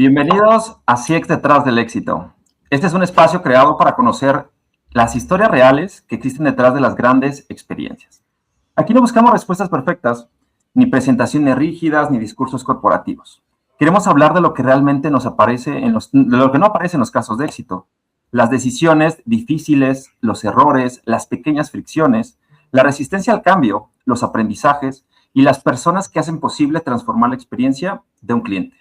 Bienvenidos a CX Detrás del Éxito. Este es un espacio creado para conocer las historias reales que existen detrás de las grandes experiencias. Aquí no buscamos respuestas perfectas, ni presentaciones rígidas, ni discursos corporativos. Queremos hablar de lo que realmente nos aparece de lo que no aparece en los casos de éxito. Las decisiones difíciles, los errores, las pequeñas fricciones, la resistencia al cambio, los aprendizajes y las personas que hacen posible transformar la experiencia de un cliente.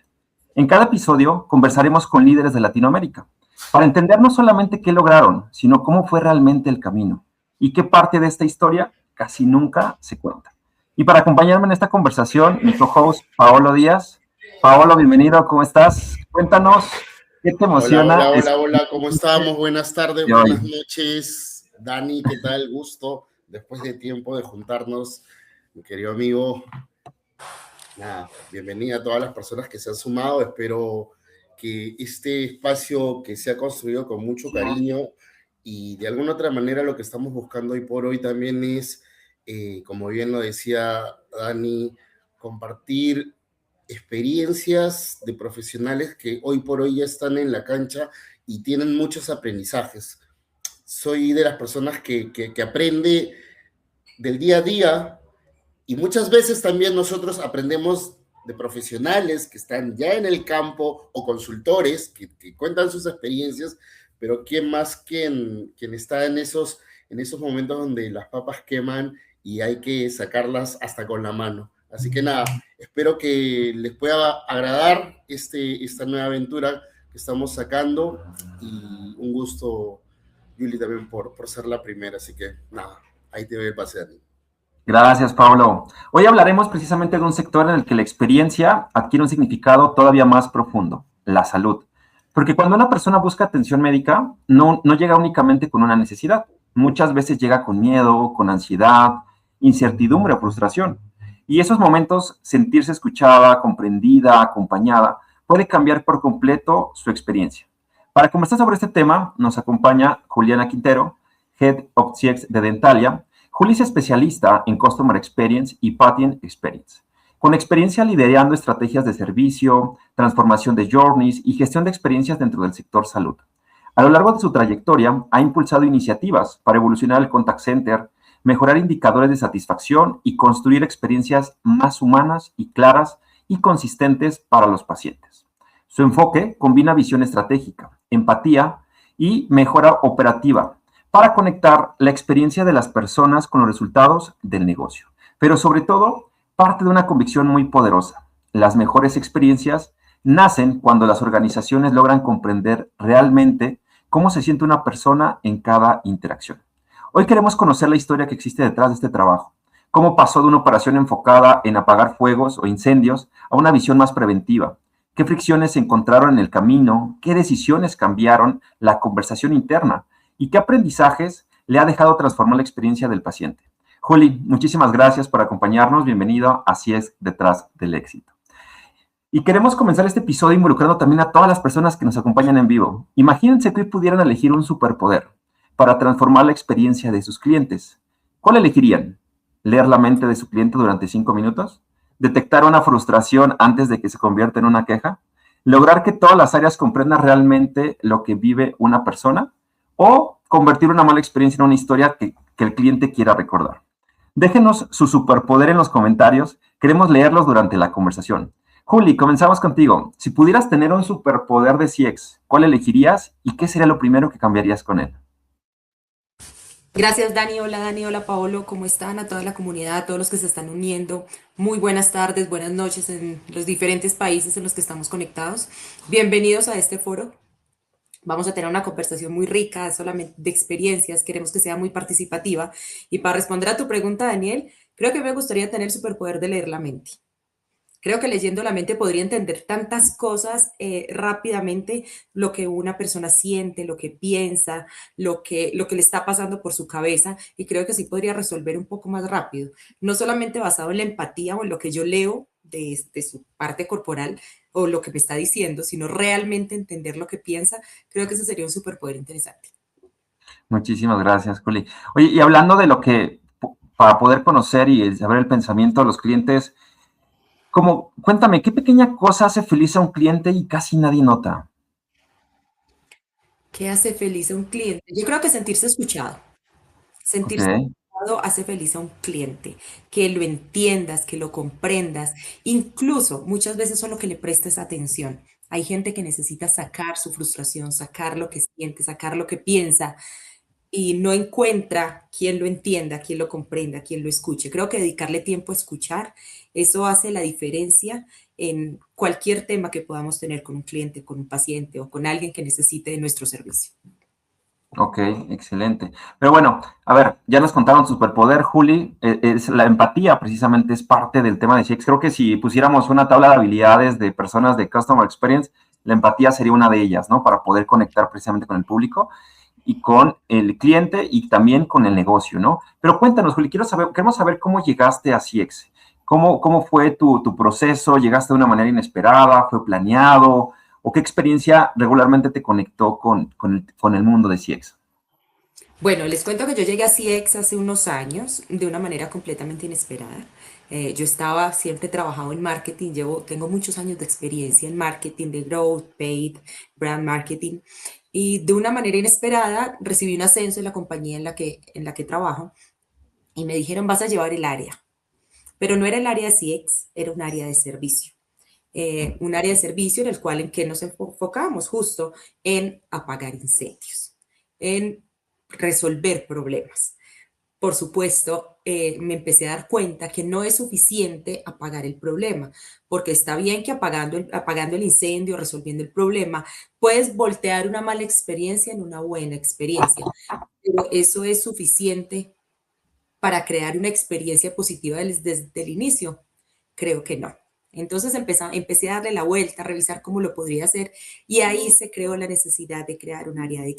En cada episodio conversaremos con líderes de Latinoamérica para entender no solamente qué lograron, sino cómo fue realmente el camino y qué parte de esta historia casi nunca se cuenta. Y para acompañarme en esta conversación, mi co-host Paolo Díaz. Paolo, bienvenido, ¿cómo estás? Cuéntanos, ¿qué te emociona? Hola, ¿cómo estamos? Buenas tardes, buenas noches. Dani, ¿qué tal? Gusto, después de tiempo de juntarnos, mi querido amigo. Nada, bienvenida a todas las personas que se han sumado. Espero que este espacio que se ha construido con mucho cariño y de alguna otra manera lo que estamos buscando hoy por hoy también es, como bien lo decía Dani, compartir experiencias de profesionales que hoy por hoy ya están en la cancha y tienen muchos aprendizajes. Soy de las personas que aprende del día a día. Y muchas veces también nosotros aprendemos de profesionales que están ya en el campo o consultores que cuentan sus experiencias, pero ¿quién más quien está en esos momentos donde las papas queman y hay que sacarlas hasta con la mano? Así que nada, espero que les pueda agradar esta nueva aventura que estamos sacando y un gusto, Yuli, también por ser la primera. Así que nada, ahí te voy a pasar. Gracias, Pablo. Hoy hablaremos precisamente de un sector en el que la experiencia adquiere un significado todavía más profundo, la salud. Porque cuando una persona busca atención médica, no llega únicamente con una necesidad. Muchas veces llega con miedo, con ansiedad, incertidumbre o frustración. Y esos momentos, sentirse escuchada, comprendida, acompañada, puede cambiar por completo su experiencia. Para conversar sobre este tema, nos acompaña Juliana Quintero, Head of CX de Dentalia. Juli es especialista en Customer Experience y Patient Experience, con experiencia liderando estrategias de servicio, transformación de journeys y gestión de experiencias dentro del sector salud. A lo largo de su trayectoria, ha impulsado iniciativas para evolucionar el contact center, mejorar indicadores de satisfacción y construir experiencias más humanas y claras y consistentes para los pacientes. Su enfoque combina visión estratégica, empatía y mejora operativa para conectar la experiencia de las personas con los resultados del negocio. Pero sobre todo, parte de una convicción muy poderosa. Las mejores experiencias nacen cuando las organizaciones logran comprender realmente cómo se siente una persona en cada interacción. Hoy queremos conocer la historia que existe detrás de este trabajo. Cómo pasó de una operación enfocada en apagar fuegos o incendios a una visión más preventiva. ¿Qué fricciones se encontraron en el camino? ¿Qué decisiones cambiaron la conversación interna? ¿Y qué aprendizajes le ha dejado transformar la experiencia del paciente? Juli, muchísimas gracias por acompañarnos. Bienvenido a Así es Detrás del Éxito. Y queremos comenzar este episodio involucrando también a todas las personas que nos acompañan en vivo. Imagínense que hoy pudieran elegir un superpoder para transformar la experiencia de sus clientes. ¿Cuál elegirían? ¿Leer la mente de su cliente durante 5 minutos? ¿Detectar una frustración antes de que se convierta en una queja? ¿Lograr que todas las áreas comprendan realmente lo que vive una persona? ¿O convertir una mala experiencia en una historia que el cliente quiera recordar? Déjenos su superpoder en los comentarios. Queremos leerlos durante la conversación. Juli, comenzamos contigo. Si pudieras tener un superpoder de CX, ¿cuál elegirías y qué sería lo primero que cambiarías con él? Gracias, Dani. Hola, Paolo. ¿Cómo están? A toda la comunidad, a todos los que se están uniendo. Muy buenas tardes, buenas noches en los diferentes países en los que estamos conectados. Bienvenidos a este foro. Vamos a tener una conversación muy rica, solamente de experiencias. Queremos que sea muy participativa. Y para responder a tu pregunta, Daniel, creo que me gustaría tener el superpoder de leer la mente. Creo que leyendo la mente podría entender tantas cosas rápidamente, lo que una persona siente, lo que piensa, lo que le está pasando por su cabeza, y creo que sí podría resolver un poco más rápido. No solamente basado en la empatía o en lo que yo leo de su parte corporal o lo que me está diciendo, sino realmente entender lo que piensa. Creo que ese sería un superpoder interesante. Muchísimas gracias, Juli. Oye, y hablando de lo que, para poder conocer y saber el pensamiento de los clientes, Cuéntame, ¿qué pequeña cosa hace feliz a un cliente y casi nadie nota? ¿Qué hace feliz a un cliente? Yo creo que sentirse escuchado. Ok, Sentirse escuchado hace feliz a un cliente, que lo entiendas, que lo comprendas, incluso muchas veces solo que le prestes atención. Hay gente que necesita sacar su frustración, sacar lo que siente, sacar lo que piensa y no encuentra quien lo entienda, quien lo comprenda, quien lo escuche. Creo que dedicarle tiempo a escuchar, eso hace la diferencia en cualquier tema que podamos tener con un cliente, con un paciente o con alguien que necesite de nuestro servicio. ok, excelente. Pero bueno, a ver, ya nos contaron tu superpoder, Juli. Es la empatía, precisamente, es parte del tema de CX. Creo que si pusiéramos una tabla de habilidades de personas de Customer Experience, la empatía sería una de ellas, ¿no? Para poder conectar precisamente con el público y con el cliente y también con el negocio, ¿no? Pero cuéntanos, Juli, queremos saber cómo llegaste a CX. ¿Cómo fue tu proceso? ¿Llegaste de una manera inesperada? ¿Fue planeado? ¿O qué experiencia regularmente te conectó con el mundo de CX? Bueno, les cuento que yo llegué a CX hace unos años de una manera completamente inesperada. Yo estaba siempre trabajado en marketing, tengo muchos años de experiencia en marketing, de growth, paid, brand marketing, y de una manera inesperada recibí un ascenso en la compañía en la que trabajo y me dijeron vas a llevar el área, pero no era el área de CX, era un área de servicio. Un área de servicio en el cual en que nos enfocamos justo en apagar incendios, en resolver problemas. Por supuesto, me empecé a dar cuenta que no es suficiente apagar el problema, porque está bien que apagando el incendio, resolviendo el problema, puedes voltear una mala experiencia en una buena experiencia, pero eso es suficiente para crear una experiencia positiva desde el inicio. Creo que no. Entonces empecé a darle la vuelta, a revisar cómo lo podría hacer y ahí se creó la necesidad de crear un área de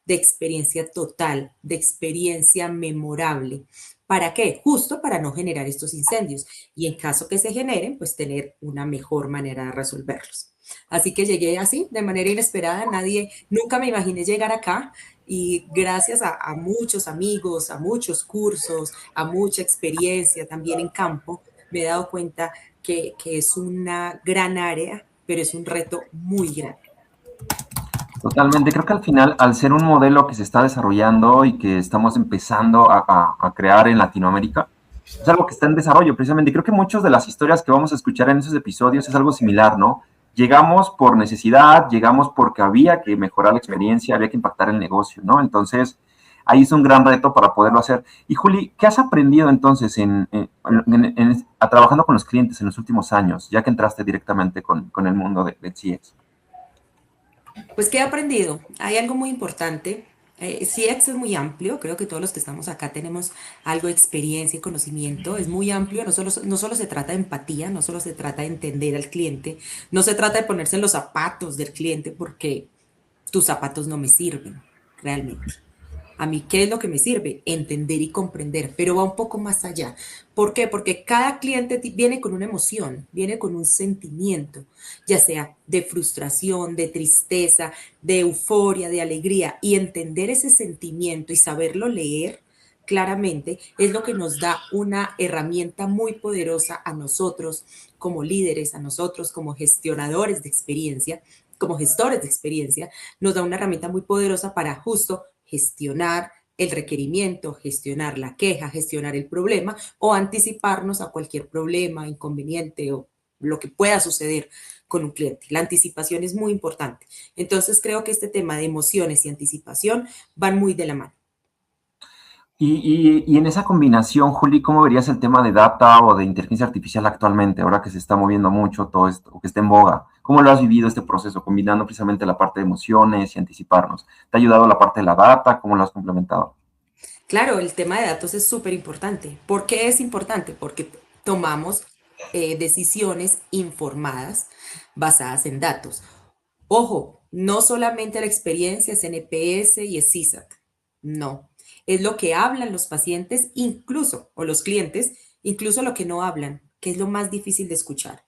experiencia total, de experiencia memorable. ¿Para qué? Justo para no generar estos incendios y en caso que se generen, pues tener una mejor manera de resolverlos. Así que llegué así, de manera inesperada, nunca me imaginé llegar acá y gracias a muchos amigos, a muchos cursos, a mucha experiencia también en campo, me he dado cuenta que es una gran área, pero es un reto muy grande. Totalmente. Creo que al final, al ser un modelo que se está desarrollando y que estamos empezando a crear en Latinoamérica, es algo que está en desarrollo precisamente. Creo que muchas de las historias que vamos a escuchar en esos episodios es algo similar, ¿no? Llegamos por necesidad, llegamos porque había que mejorar la experiencia, había que impactar el negocio, ¿no? Entonces, ahí es un gran reto para poderlo hacer. Y Juli, ¿qué has aprendido entonces trabajando con los clientes en los últimos años, ya que entraste directamente con el mundo de CX? Pues, ¿qué he aprendido? Hay algo muy importante. CX es muy amplio, creo que todos los que estamos acá tenemos algo de experiencia y conocimiento, es muy amplio, no solo se trata de empatía, no solo se trata de entender al cliente, no se trata de ponerse en los zapatos del cliente porque tus zapatos no me sirven realmente. A mí, ¿qué es lo que me sirve? Entender y comprender, pero va un poco más allá. ¿Por qué? Porque cada cliente viene con una emoción, viene con un sentimiento, ya sea de frustración, de tristeza, de euforia, de alegría, y entender ese sentimiento y saberlo leer claramente es lo que nos da una herramienta muy poderosa a nosotros como líderes, a nosotros como gestionadores de experiencia, como gestores de experiencia, nos da una herramienta muy poderosa para justo gestionar el requerimiento, gestionar la queja, gestionar el problema o anticiparnos a cualquier problema, inconveniente o lo que pueda suceder con un cliente. La anticipación es muy importante. Entonces creo que este tema de emociones y anticipación van muy de la mano. Y en esa combinación, Juli, ¿cómo verías el tema de data o de inteligencia artificial actualmente, ahora que se está moviendo mucho todo esto, o que está en boga? ¿Cómo lo has vivido este proceso, combinando precisamente la parte de emociones y anticiparnos? ¿Te ha ayudado la parte de la data? ¿Cómo lo has complementado? Claro, el tema de datos es súper importante. ¿Por qué es importante? Porque tomamos decisiones informadas basadas en datos. Ojo, no solamente la experiencia es NPS y es CSAT, no. Es lo que hablan los pacientes, incluso, o los clientes, incluso lo que no hablan, que es lo más difícil de escuchar.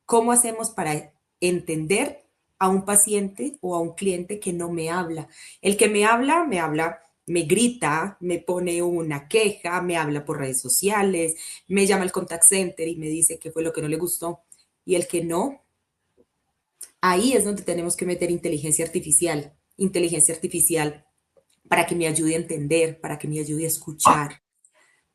¿Cómo hacemos para entender a un paciente o a un cliente que no me habla? El que me habla me grita, me pone una queja, me habla por redes sociales, me llama al contact center y me dice qué fue lo que no le gustó. Y el que no, ahí es donde tenemos que meter inteligencia artificial para que me ayude a entender, para que me ayude a escuchar,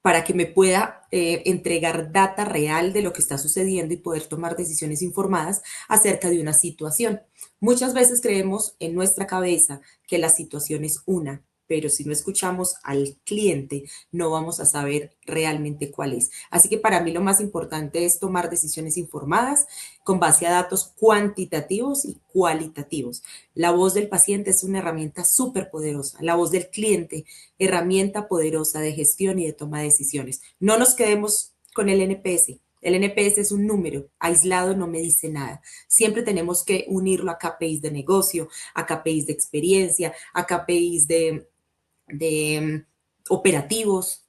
para que me pueda entregar data real de lo que está sucediendo y poder tomar decisiones informadas acerca de una situación. Muchas veces creemos en nuestra cabeza que la situación es una, pero si no escuchamos al cliente, no vamos a saber realmente cuál es. Así que para mí lo más importante es tomar decisiones informadas con base a datos cuantitativos y cualitativos. La voz del paciente es una herramienta súper poderosa. La voz del cliente, herramienta poderosa de gestión y de toma de decisiones. No nos quedemos con el NPS. El NPS es un número, aislado no me dice nada. Siempre tenemos que unirlo a KPIs de negocio, a KPIs de experiencia, a KPIs de operativos,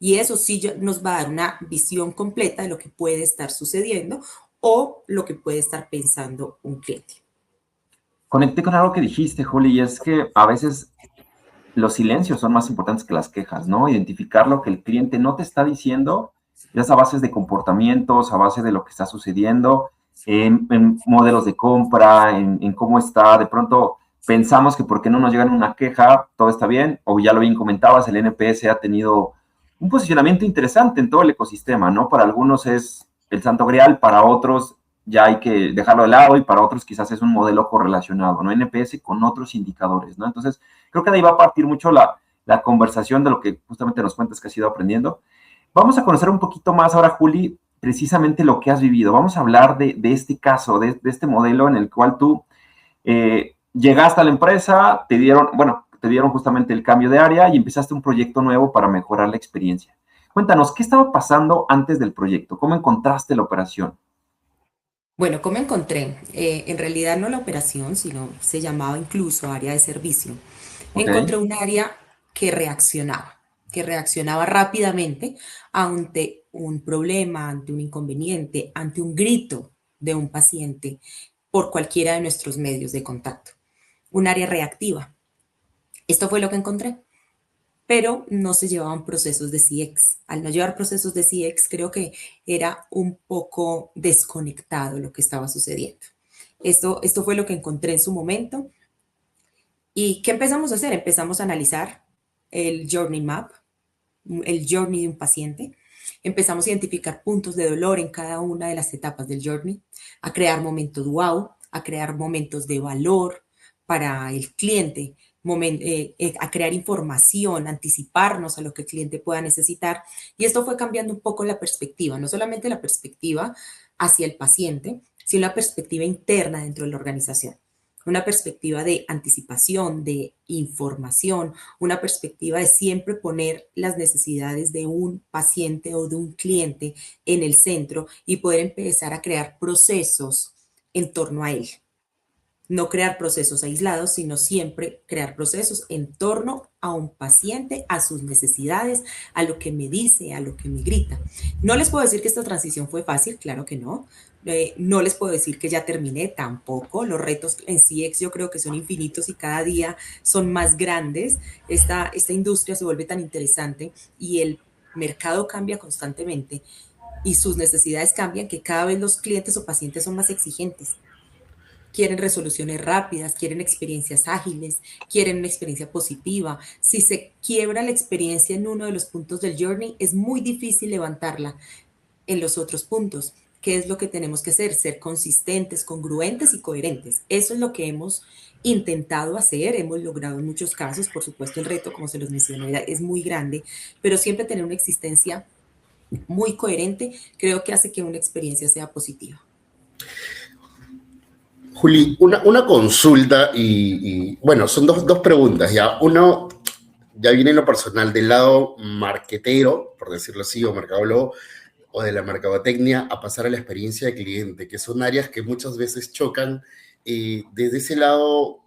y eso sí nos va a dar una visión completa de lo que puede estar sucediendo o lo que puede estar pensando un cliente. Conecté con algo que dijiste, Juli, y es que a veces los silencios son más importantes que las quejas, ¿no? Identificar lo que el cliente no te está diciendo, ya a base de comportamientos, a base de lo que está sucediendo, en modelos de compra, en cómo está. De pronto pensamos que porque no nos llegan una queja, todo está bien, o ya lo bien comentabas, el NPS ha tenido un posicionamiento interesante en todo el ecosistema, ¿no? Para algunos es el santo grial, para otros ya hay que dejarlo de lado y para otros quizás es un modelo correlacionado, ¿no? NPS con otros indicadores, ¿no? Entonces, creo que de ahí va a partir mucho la conversación de lo que justamente nos cuentas que has ido aprendiendo. Vamos a conocer un poquito más ahora, Juli, precisamente lo que has vivido. Vamos a hablar de este caso, de este modelo en el cual tú llegaste a la empresa, te dieron justamente el cambio de área y empezaste un proyecto nuevo para mejorar la experiencia. Cuéntanos, ¿qué estaba pasando antes del proyecto? ¿Cómo encontraste la operación? Bueno, ¿cómo encontré? En realidad no la operación, sino se llamaba incluso área de servicio. Ok. Encontré un área que reaccionaba rápidamente ante un problema, ante un inconveniente, ante un grito de un paciente por cualquiera de nuestros medios de contacto. Un área reactiva. Esto fue lo que encontré, pero no se llevaban procesos de CX. Al no llevar procesos de CX, creo que era un poco desconectado lo que estaba sucediendo. Esto fue lo que encontré en su momento. ¿Y qué empezamos a hacer? Empezamos a analizar el Journey Map, el Journey de un paciente. Empezamos a identificar puntos de dolor en cada una de las etapas del Journey, a crear momentos wow, a crear momentos de valor para el cliente, a crear información, anticiparnos a lo que el cliente pueda necesitar. Y esto fue cambiando un poco la perspectiva, no solamente la perspectiva hacia el paciente, sino la perspectiva interna dentro de la organización. Una perspectiva de anticipación, de información, una perspectiva de siempre poner las necesidades de un paciente o de un cliente en el centro y poder empezar a crear procesos en torno a él. No crear procesos aislados, sino siempre crear procesos en torno a un paciente, a sus necesidades, a lo que me dice, a lo que me grita. No les puedo decir que esta transición fue fácil, claro que no. No les puedo decir que ya terminé, tampoco. Los retos en CX yo creo que son infinitos y cada día son más grandes. Esta industria se vuelve tan interesante y el mercado cambia constantemente y sus necesidades cambian, que cada vez los clientes o pacientes son más exigentes. Quieren resoluciones rápidas, quieren experiencias ágiles, quieren una experiencia positiva. Si se quiebra la experiencia en uno de los puntos del journey, es muy difícil levantarla en los otros puntos. ¿Qué es lo que tenemos que hacer? Ser consistentes, congruentes y coherentes. Eso es lo que hemos intentado hacer, hemos logrado en muchos casos. Por supuesto, el reto, como se los mencioné, es muy grande, pero siempre tener una existencia muy coherente creo que hace que una experiencia sea positiva. Juli, una consulta bueno, son dos preguntas ya. Uno, ya viene en lo personal, del lado marquetero, por decirlo así, o mercadólogo, o de la mercadotecnia, a pasar a la experiencia de cliente, que son áreas que muchas veces chocan desde ese lado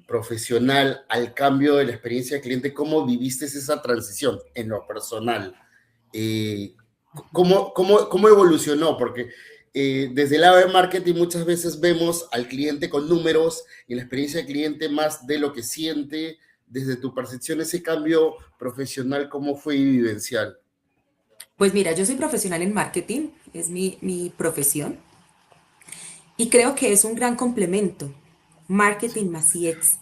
profesional al cambio de la experiencia de cliente. ¿Cómo viviste esa transición en lo personal? ¿Cómo evolucionó? Porque desde el lado de marketing muchas veces vemos al cliente con números y la experiencia del cliente más de lo que siente, desde tu percepción, ese cambio profesional, ¿cómo fue y vivencial? Pues mira, yo soy profesional en marketing, es mi profesión, y creo que es un gran complemento. Marketing más CX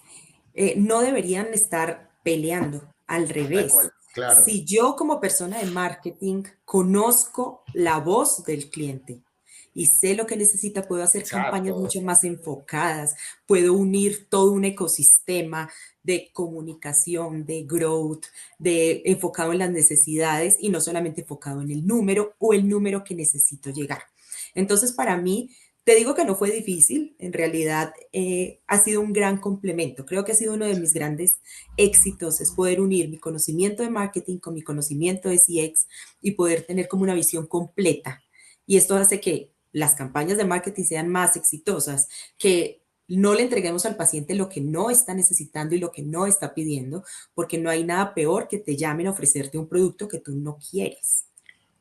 no deberían estar peleando, al Tal revés. cual, claro. Si yo como persona de marketing conozco la voz del cliente y sé lo que necesita, puedo hacer campañas Exacto. mucho más enfocadas, puedo unir todo un ecosistema de comunicación, de growth, de enfocado en las necesidades y no solamente enfocado en el número o el número que necesito llegar. Entonces, para mí, te digo que no fue difícil, en realidad ha sido un gran complemento. Creo que ha sido uno de mis grandes éxitos, es poder unir mi conocimiento de marketing con mi conocimiento de CX y poder tener como una visión completa. Y esto hace que las campañas de marketing sean más exitosas, que no le entreguemos al paciente lo que no está necesitando y lo que no está pidiendo, porque no hay nada peor que te llamen a ofrecerte un producto que tú no quieres.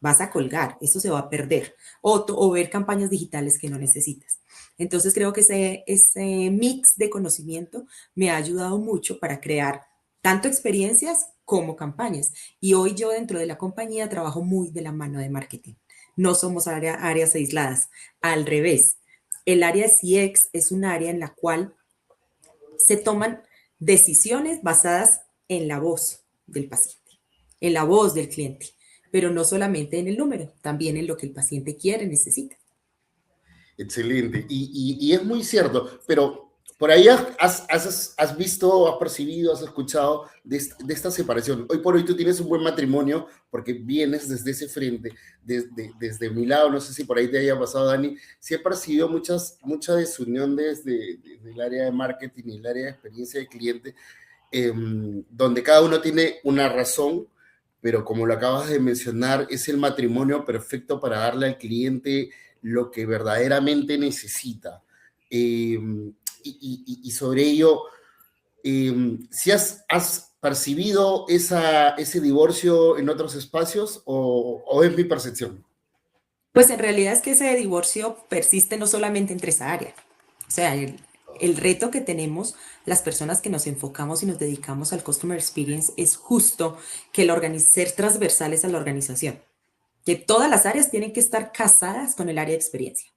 Vas a colgar, eso se va a perder, o ver campañas digitales que no necesitas. Entonces creo que ese mix de conocimiento me ha ayudado mucho para crear tanto experiencias como campañas. Y hoy yo dentro de la compañía trabajo muy de la mano de marketing. No somos áreas aisladas, al revés. El área de CX es un área en la cual se toman decisiones basadas en la voz del paciente, en la voz del cliente, pero no solamente en el número, también en lo que el paciente quiere, necesita. Excelente. Y es muy cierto, pero por ahí has visto, has percibido, has escuchado de esta separación. Hoy por hoy tú tienes un buen matrimonio porque vienes desde ese frente, desde mi lado, no sé si por ahí te haya pasado, Dani, sí he percibido mucha desunión desde el área de marketing y el área de experiencia de cliente, donde cada uno tiene una razón, pero como lo acabas de mencionar, es el matrimonio perfecto para darle al cliente lo que verdaderamente necesita. Y sobre ello, si has percibido ese divorcio en otros espacios o es mi percepción. Pues en realidad es que ese divorcio persiste no solamente entre esa área. O sea, el reto que tenemos las personas que nos enfocamos y nos dedicamos al Customer Experience es justo que ser transversales a la organización. Que todas las áreas tienen que estar casadas con el área de experiencia.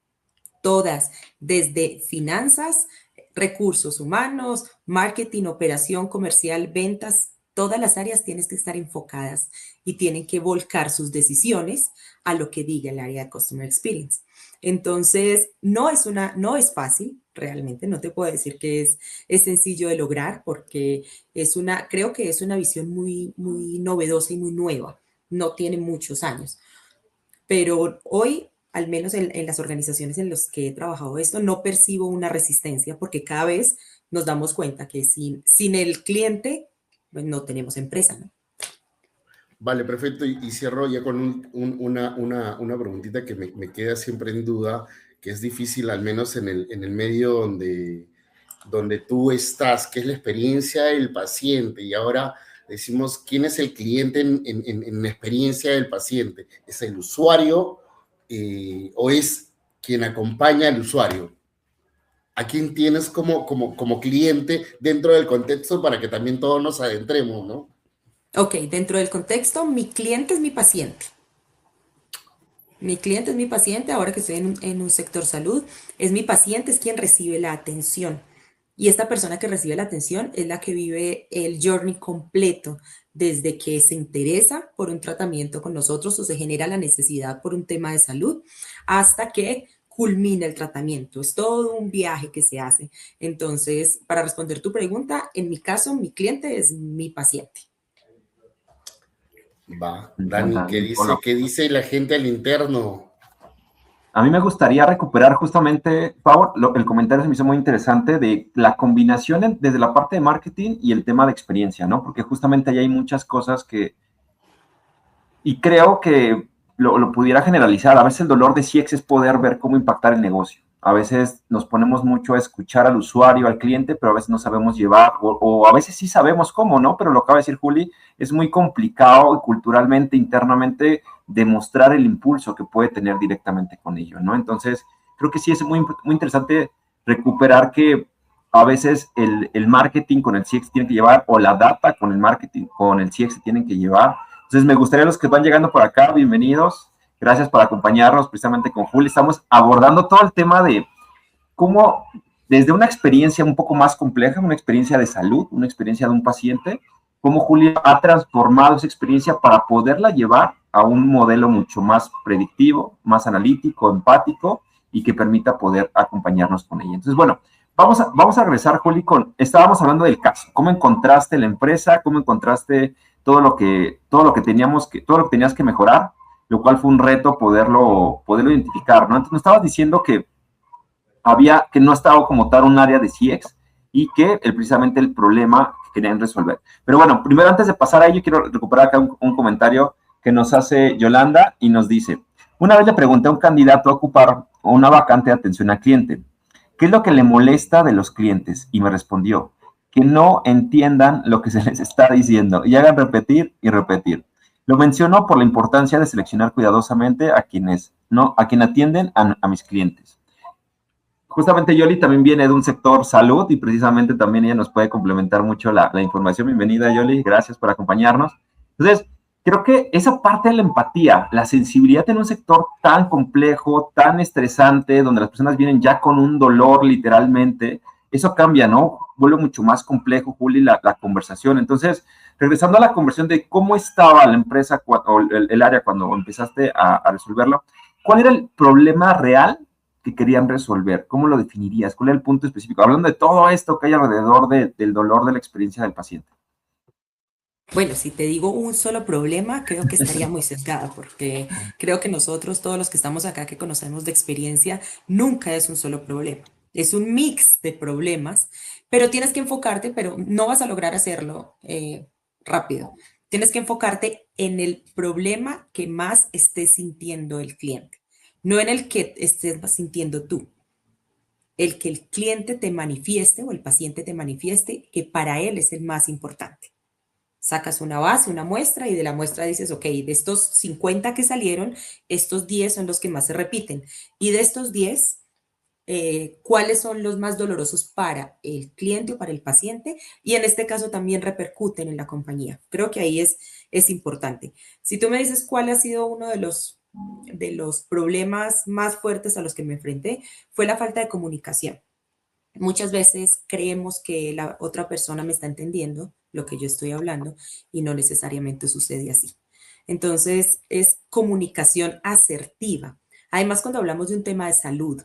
Todas, desde finanzas, recursos humanos, marketing, operación comercial, ventas, todas las áreas tienen que estar enfocadas y tienen que volcar sus decisiones a lo que diga el área de Customer Experience. Entonces, no es fácil, realmente, no te puedo decir que es sencillo de lograr porque creo que es una visión muy, muy novedosa y muy nueva, no tiene muchos años, pero hoy al menos en las organizaciones en las que he trabajado esto, no percibo una resistencia porque cada vez nos damos cuenta que sin el cliente, pues no tenemos empresa, ¿no? Vale, perfecto. Y cierro ya con una preguntita que me queda siempre en duda, que es difícil, al menos en el medio donde tú estás, que es la experiencia del paciente. Y ahora decimos, ¿quién es el cliente en la experiencia del paciente? ¿Es el usuario o es quien acompaña al usuario? ¿A quién tienes como cliente dentro del contexto para que también todos nos adentremos, ¿no? Ok, dentro del contexto, mi cliente es mi paciente. Mi cliente es mi paciente, ahora que estoy en un sector salud, es mi paciente, es quien recibe la atención. Y esta persona que recibe la atención es la que vive el journey completo, desde que se interesa por un tratamiento con nosotros o se genera la necesidad por un tema de salud, hasta que culmina el tratamiento. Es todo un viaje que se hace. Entonces, para responder tu pregunta, en mi caso, mi cliente es mi paciente. Va, Me Dani, encanta. ¿qué dice la gente al interno? A mí me gustaría recuperar justamente, Pau, el comentario se me hizo muy interesante de la combinación desde la parte de marketing y el tema de experiencia, ¿no? Porque justamente ahí hay muchas cosas y creo que lo pudiera generalizar. A veces el dolor de CX es poder ver cómo impactar el negocio. A veces nos ponemos mucho a escuchar al usuario, al cliente, pero a veces no sabemos llevar, o a veces sí sabemos cómo, ¿no? Pero lo acaba de decir Juli, es muy complicado culturalmente, internamente, demostrar el impulso que puede tener directamente con ello, ¿no? Entonces, creo que sí es muy, muy interesante recuperar que a veces el marketing con el CX tiene que llevar, o la data con el marketing, con el CX se tienen que llevar. Entonces, me gustaría los que van llegando por acá, bienvenidos. Gracias por acompañarnos precisamente con Juli. Estamos abordando todo el tema de cómo, desde una experiencia un poco más compleja, una experiencia de salud, una experiencia de un paciente, cómo Juli ha transformado esa experiencia para poderla llevar a un modelo mucho más predictivo, más analítico, empático y que permita poder acompañarnos con ella. Entonces, bueno, vamos a regresar, Juli, estábamos hablando del caso. ¿Cómo encontraste la empresa? ¿Cómo encontraste todo lo que tenías que mejorar? Lo cual fue un reto poderlo identificar, ¿no? Entonces, nos estabas diciendo que no estaba como tal un área de CX y que precisamente el problema que querían resolver. Pero bueno, primero antes de pasar a ello, quiero recuperar acá un comentario que nos hace Yolanda y nos dice, una vez le pregunté a un candidato a ocupar una vacante de atención al cliente, ¿qué es lo que le molesta de los clientes? Y me respondió, que no entiendan lo que se les está diciendo y hagan repetir y repetir. Lo menciono por la importancia de seleccionar cuidadosamente a quienes atienden a mis clientes. Justamente Yoli también viene de un sector salud y precisamente también ella nos puede complementar mucho la información. Bienvenida, Yoli, gracias por acompañarnos. Entonces, creo que esa parte de la empatía, la sensibilidad en un sector tan complejo, tan estresante, donde las personas vienen ya con un dolor literalmente, eso cambia, ¿no? Vuelve mucho más complejo, Juli, la conversación. Entonces, regresando a la conversación de cómo estaba la empresa o el área cuando empezaste a resolverlo, ¿cuál era el problema real que querían resolver? ¿Cómo lo definirías? ¿Cuál es el punto específico? Hablando de todo esto que hay alrededor del dolor de la experiencia del paciente. Bueno, si te digo un solo problema, creo que estaría muy sesgada, porque creo que nosotros, todos los que estamos acá, que conocemos de experiencia, nunca es un solo problema. Es un mix de problemas, pero tienes que enfocarte, pero no vas a lograr hacerlo rápido. Tienes que enfocarte en el problema que más esté sintiendo el cliente, no en el que estés sintiendo tú. El que el cliente te manifieste o el paciente te manifieste que para él es el más importante. Sacas una base, una muestra y de la muestra dices, ok, de estos 50 que salieron, estos 10 son los que más se repiten. Y de estos 10, ¿cuáles son los más dolorosos para el cliente o para el paciente? Y en este caso también repercuten en la compañía. Creo que ahí es importante. Si tú me dices cuál ha sido uno de los problemas más fuertes a los que me enfrenté, fue la falta de comunicación. Muchas veces creemos que la otra persona me está entendiendo lo que yo estoy hablando y no necesariamente sucede así. Entonces, es comunicación asertiva. Además, cuando hablamos de un tema de salud,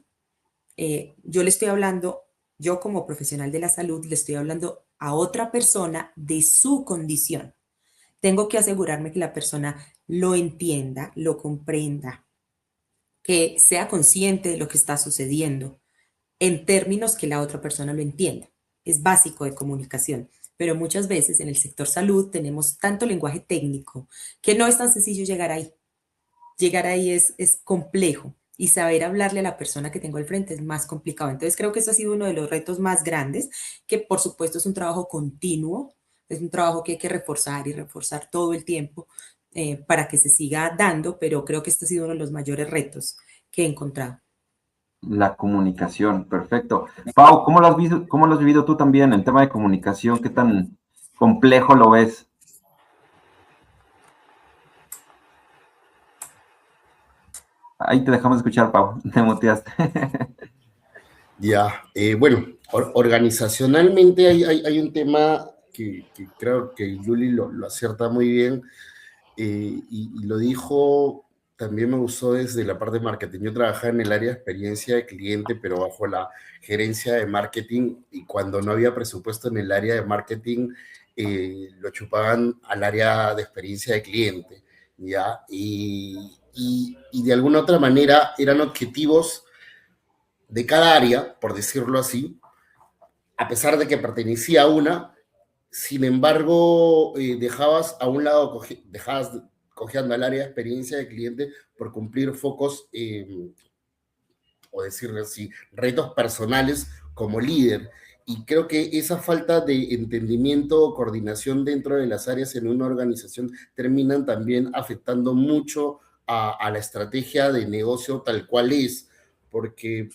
yo le estoy hablando, yo como profesional de la salud, le estoy hablando a otra persona de su condición. Tengo que asegurarme que la persona lo entienda, lo comprenda, que sea consciente de lo que está sucediendo en términos que la otra persona lo entienda. Es básico de comunicación, pero muchas veces en el sector salud tenemos tanto lenguaje técnico que no es tan sencillo llegar ahí. Llegar ahí es complejo y saber hablarle a la persona que tengo al frente es más complicado. Entonces creo que eso ha sido uno de los retos más grandes, que por supuesto es un trabajo continuo, es un trabajo que hay que reforzar y reforzar todo el tiempo para que se siga dando, pero creo que este ha sido uno de los mayores retos que he encontrado. La comunicación, perfecto. Pau, cómo lo has vivido tú también en tema de comunicación? ¿Qué tan complejo lo ves? Ahí te dejamos escuchar, Pau. Te muteaste. Ya, bueno, organizacionalmente hay un tema que creo que Yuli lo acierta muy bien, y lo dijo, también me gustó desde la parte de marketing. Yo trabajaba en el área de experiencia de cliente, pero bajo la gerencia de marketing, y cuando no había presupuesto en el área de marketing, lo chupaban al área de experiencia de cliente, ¿ya? Y de alguna otra manera eran objetivos de cada área, por decirlo así, a pesar de que pertenecía a una. Sin embargo, dejabas a un lado, dejabas cojeando al área de experiencia de cliente por cumplir focos, o decirlo así, retos personales como líder. Y creo que esa falta de entendimiento o coordinación dentro de las áreas en una organización terminan también afectando mucho a la estrategia de negocio tal cual es, porque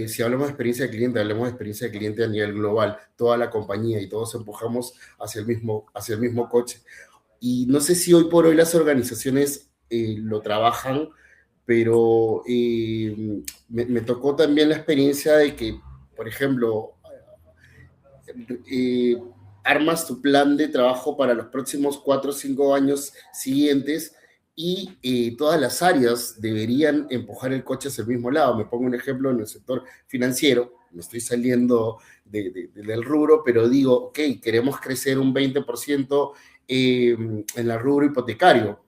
si hablamos de experiencia de cliente, hablemos de experiencia de cliente a nivel global, toda la compañía y todos empujamos hacia el mismo coche. Y no sé si hoy por hoy las organizaciones lo trabajan, pero me tocó también la experiencia de que, por ejemplo, eh, armas tu plan de trabajo para los próximos 4 o 5 años siguientes y todas las áreas deberían empujar el coche hacia el mismo lado. Me pongo un ejemplo en el sector financiero, me estoy saliendo del rubro, pero digo, ok, queremos crecer un 20% en el rubro hipotecario.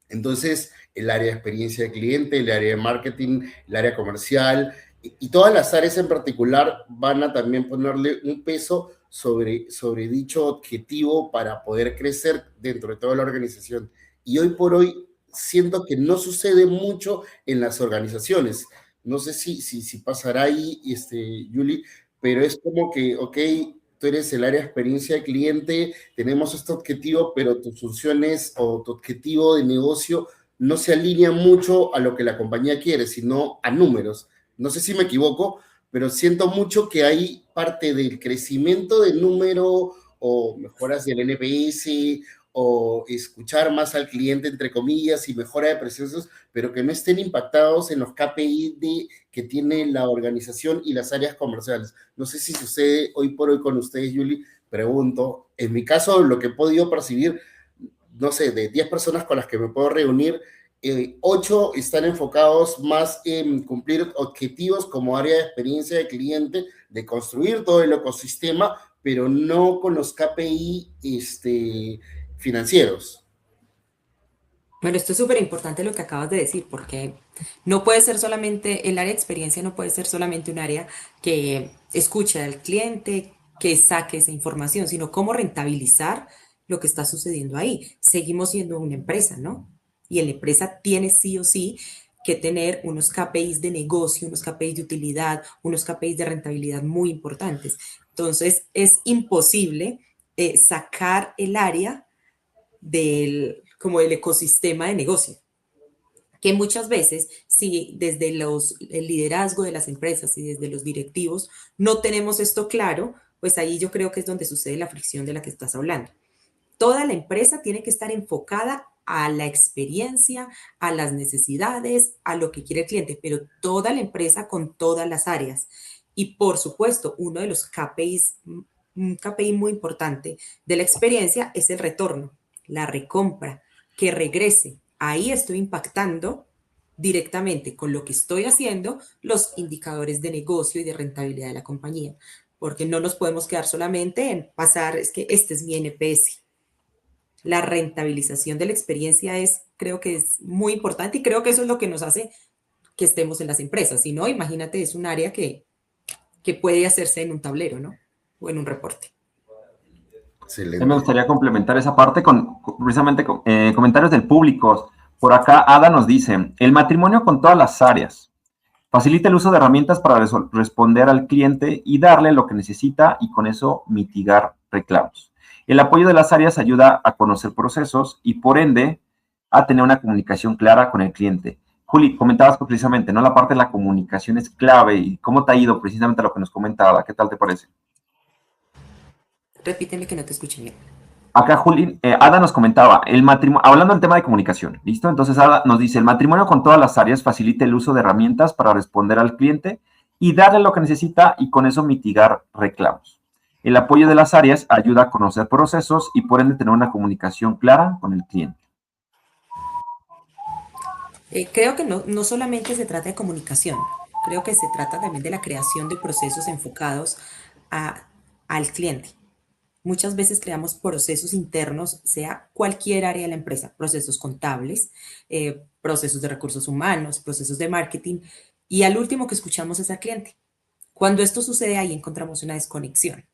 Entonces, el área de experiencia de cliente, el área de marketing, el área comercial y todas las áreas en particular van a también ponerle un peso sobre dicho objetivo para poder crecer dentro de toda la organización. Y hoy por hoy siento que no sucede mucho en las organizaciones. No sé si pasará ahí, Julie, pero es como que, ok, tú eres el área de experiencia de cliente, tenemos este objetivo, pero tus funciones o tu objetivo de negocio no se alinea mucho a lo que la compañía quiere, sino a números. No sé si me equivoco, pero siento mucho que hay parte del crecimiento del número o mejoras del NPS o escuchar más al cliente, entre comillas, y mejora de procesos, pero que no estén impactados en los KPI que tiene la organización y las áreas comerciales. No sé si sucede hoy por hoy con ustedes, Julie, pregunto. En mi caso, lo que he podido percibir, no sé, de 10 personas con las que me puedo reunir, 8 están enfocados más en cumplir objetivos como área de experiencia de cliente, de construir todo el ecosistema, pero no con los KPI financieros. Bueno, esto es súper importante lo que acabas de decir, porque no puede ser solamente, el área de experiencia no puede ser solamente un área que escuche al cliente, que saque esa información, sino cómo rentabilizar lo que está sucediendo ahí. Seguimos siendo una empresa, ¿no? Y la empresa tiene sí o sí que tener unos KPIs de negocio, unos KPIs de utilidad, unos KPIs de rentabilidad muy importantes. Entonces, es imposible sacar el área como el ecosistema de negocio, que muchas veces, si desde el liderazgo de las empresas y desde los directivos no tenemos esto claro, pues ahí yo creo que es donde sucede la fricción de la que estás hablando. Toda la empresa tiene que estar enfocada a la experiencia, a las necesidades, a lo que quiere el cliente, pero toda la empresa con todas las áreas. Y por supuesto, uno de los KPIs, un KPI muy importante de la experiencia es el retorno, la recompra, que regrese. Ahí estoy impactando directamente con lo que estoy haciendo los indicadores de negocio y de rentabilidad de la compañía, porque no nos podemos quedar solamente en pasar, es que este es mi NPS. La rentabilización de la experiencia creo que es muy importante y creo que eso es lo que nos hace que estemos en las empresas. Si no, imagínate, es un área que puede hacerse en un tablero, ¿no? O en un reporte. Excelente. Me gustaría complementar esa parte con precisamente comentarios del público. Por acá, Ada nos dice, el matrimonio con todas las áreas. Facilita el uso de herramientas para responder al cliente y darle lo que necesita y con eso mitigar reclamos. El apoyo de las áreas ayuda a conocer procesos y por ende a tener una comunicación clara con el cliente. Juli, comentabas precisamente, ¿no? La parte de la comunicación es clave y cómo te ha ido precisamente lo que nos comentaba. ¿Qué tal te parece? Repíteme que no te escuché bien. Acá Juli, Ada nos comentaba, hablando del tema de comunicación, ¿listo? Entonces Ada nos dice, el matrimonio con todas las áreas facilita el uso de herramientas para responder al cliente y darle lo que necesita y con eso mitigar reclamos. El apoyo de las áreas ayuda a conocer procesos y por ende tener una comunicación clara con el cliente. Creo que no solamente se trata de comunicación, creo que se trata también de la creación de procesos enfocados al cliente. Muchas veces creamos procesos internos, sea cualquier área de la empresa, procesos contables, procesos de recursos humanos, procesos de marketing, y al último que escuchamos es al cliente. Cuando esto sucede, ahí encontramos una desconexión.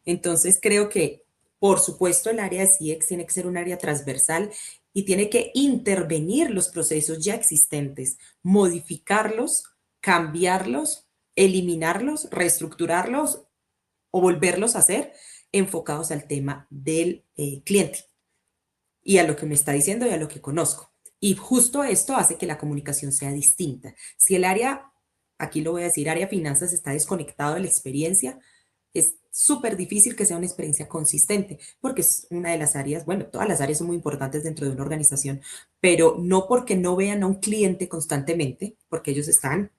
Entonces, creo que, por supuesto, el área de CX tiene que ser un área transversal y tiene que intervenir los procesos ya existentes, modificarlos, cambiarlos, eliminarlos, reestructurarlos o volverlos a hacer enfocados al tema del cliente y a lo que me está diciendo y a lo que conozco. Y justo esto hace que la comunicación sea distinta. Si el área aquí lo voy a decir, área finanzas está desconectado de la experiencia, es súper difícil que sea una experiencia consistente, porque es una de las áreas, bueno, todas las áreas son muy importantes dentro de una organización, pero no porque no vean a un cliente constantemente, porque ellos están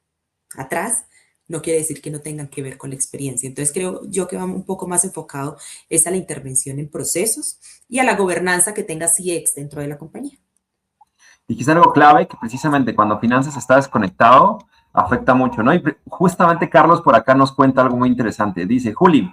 atrás, no quiere decir que no tengan que ver con la experiencia. Entonces creo yo que va un poco más enfocado es a la intervención en procesos y a la gobernanza que tenga CX dentro de la compañía. Y quizá algo clave que precisamente cuando finanzas está desconectado, afecta mucho, ¿no? Y justamente Carlos por acá nos cuenta algo muy interesante. Dice, Juli,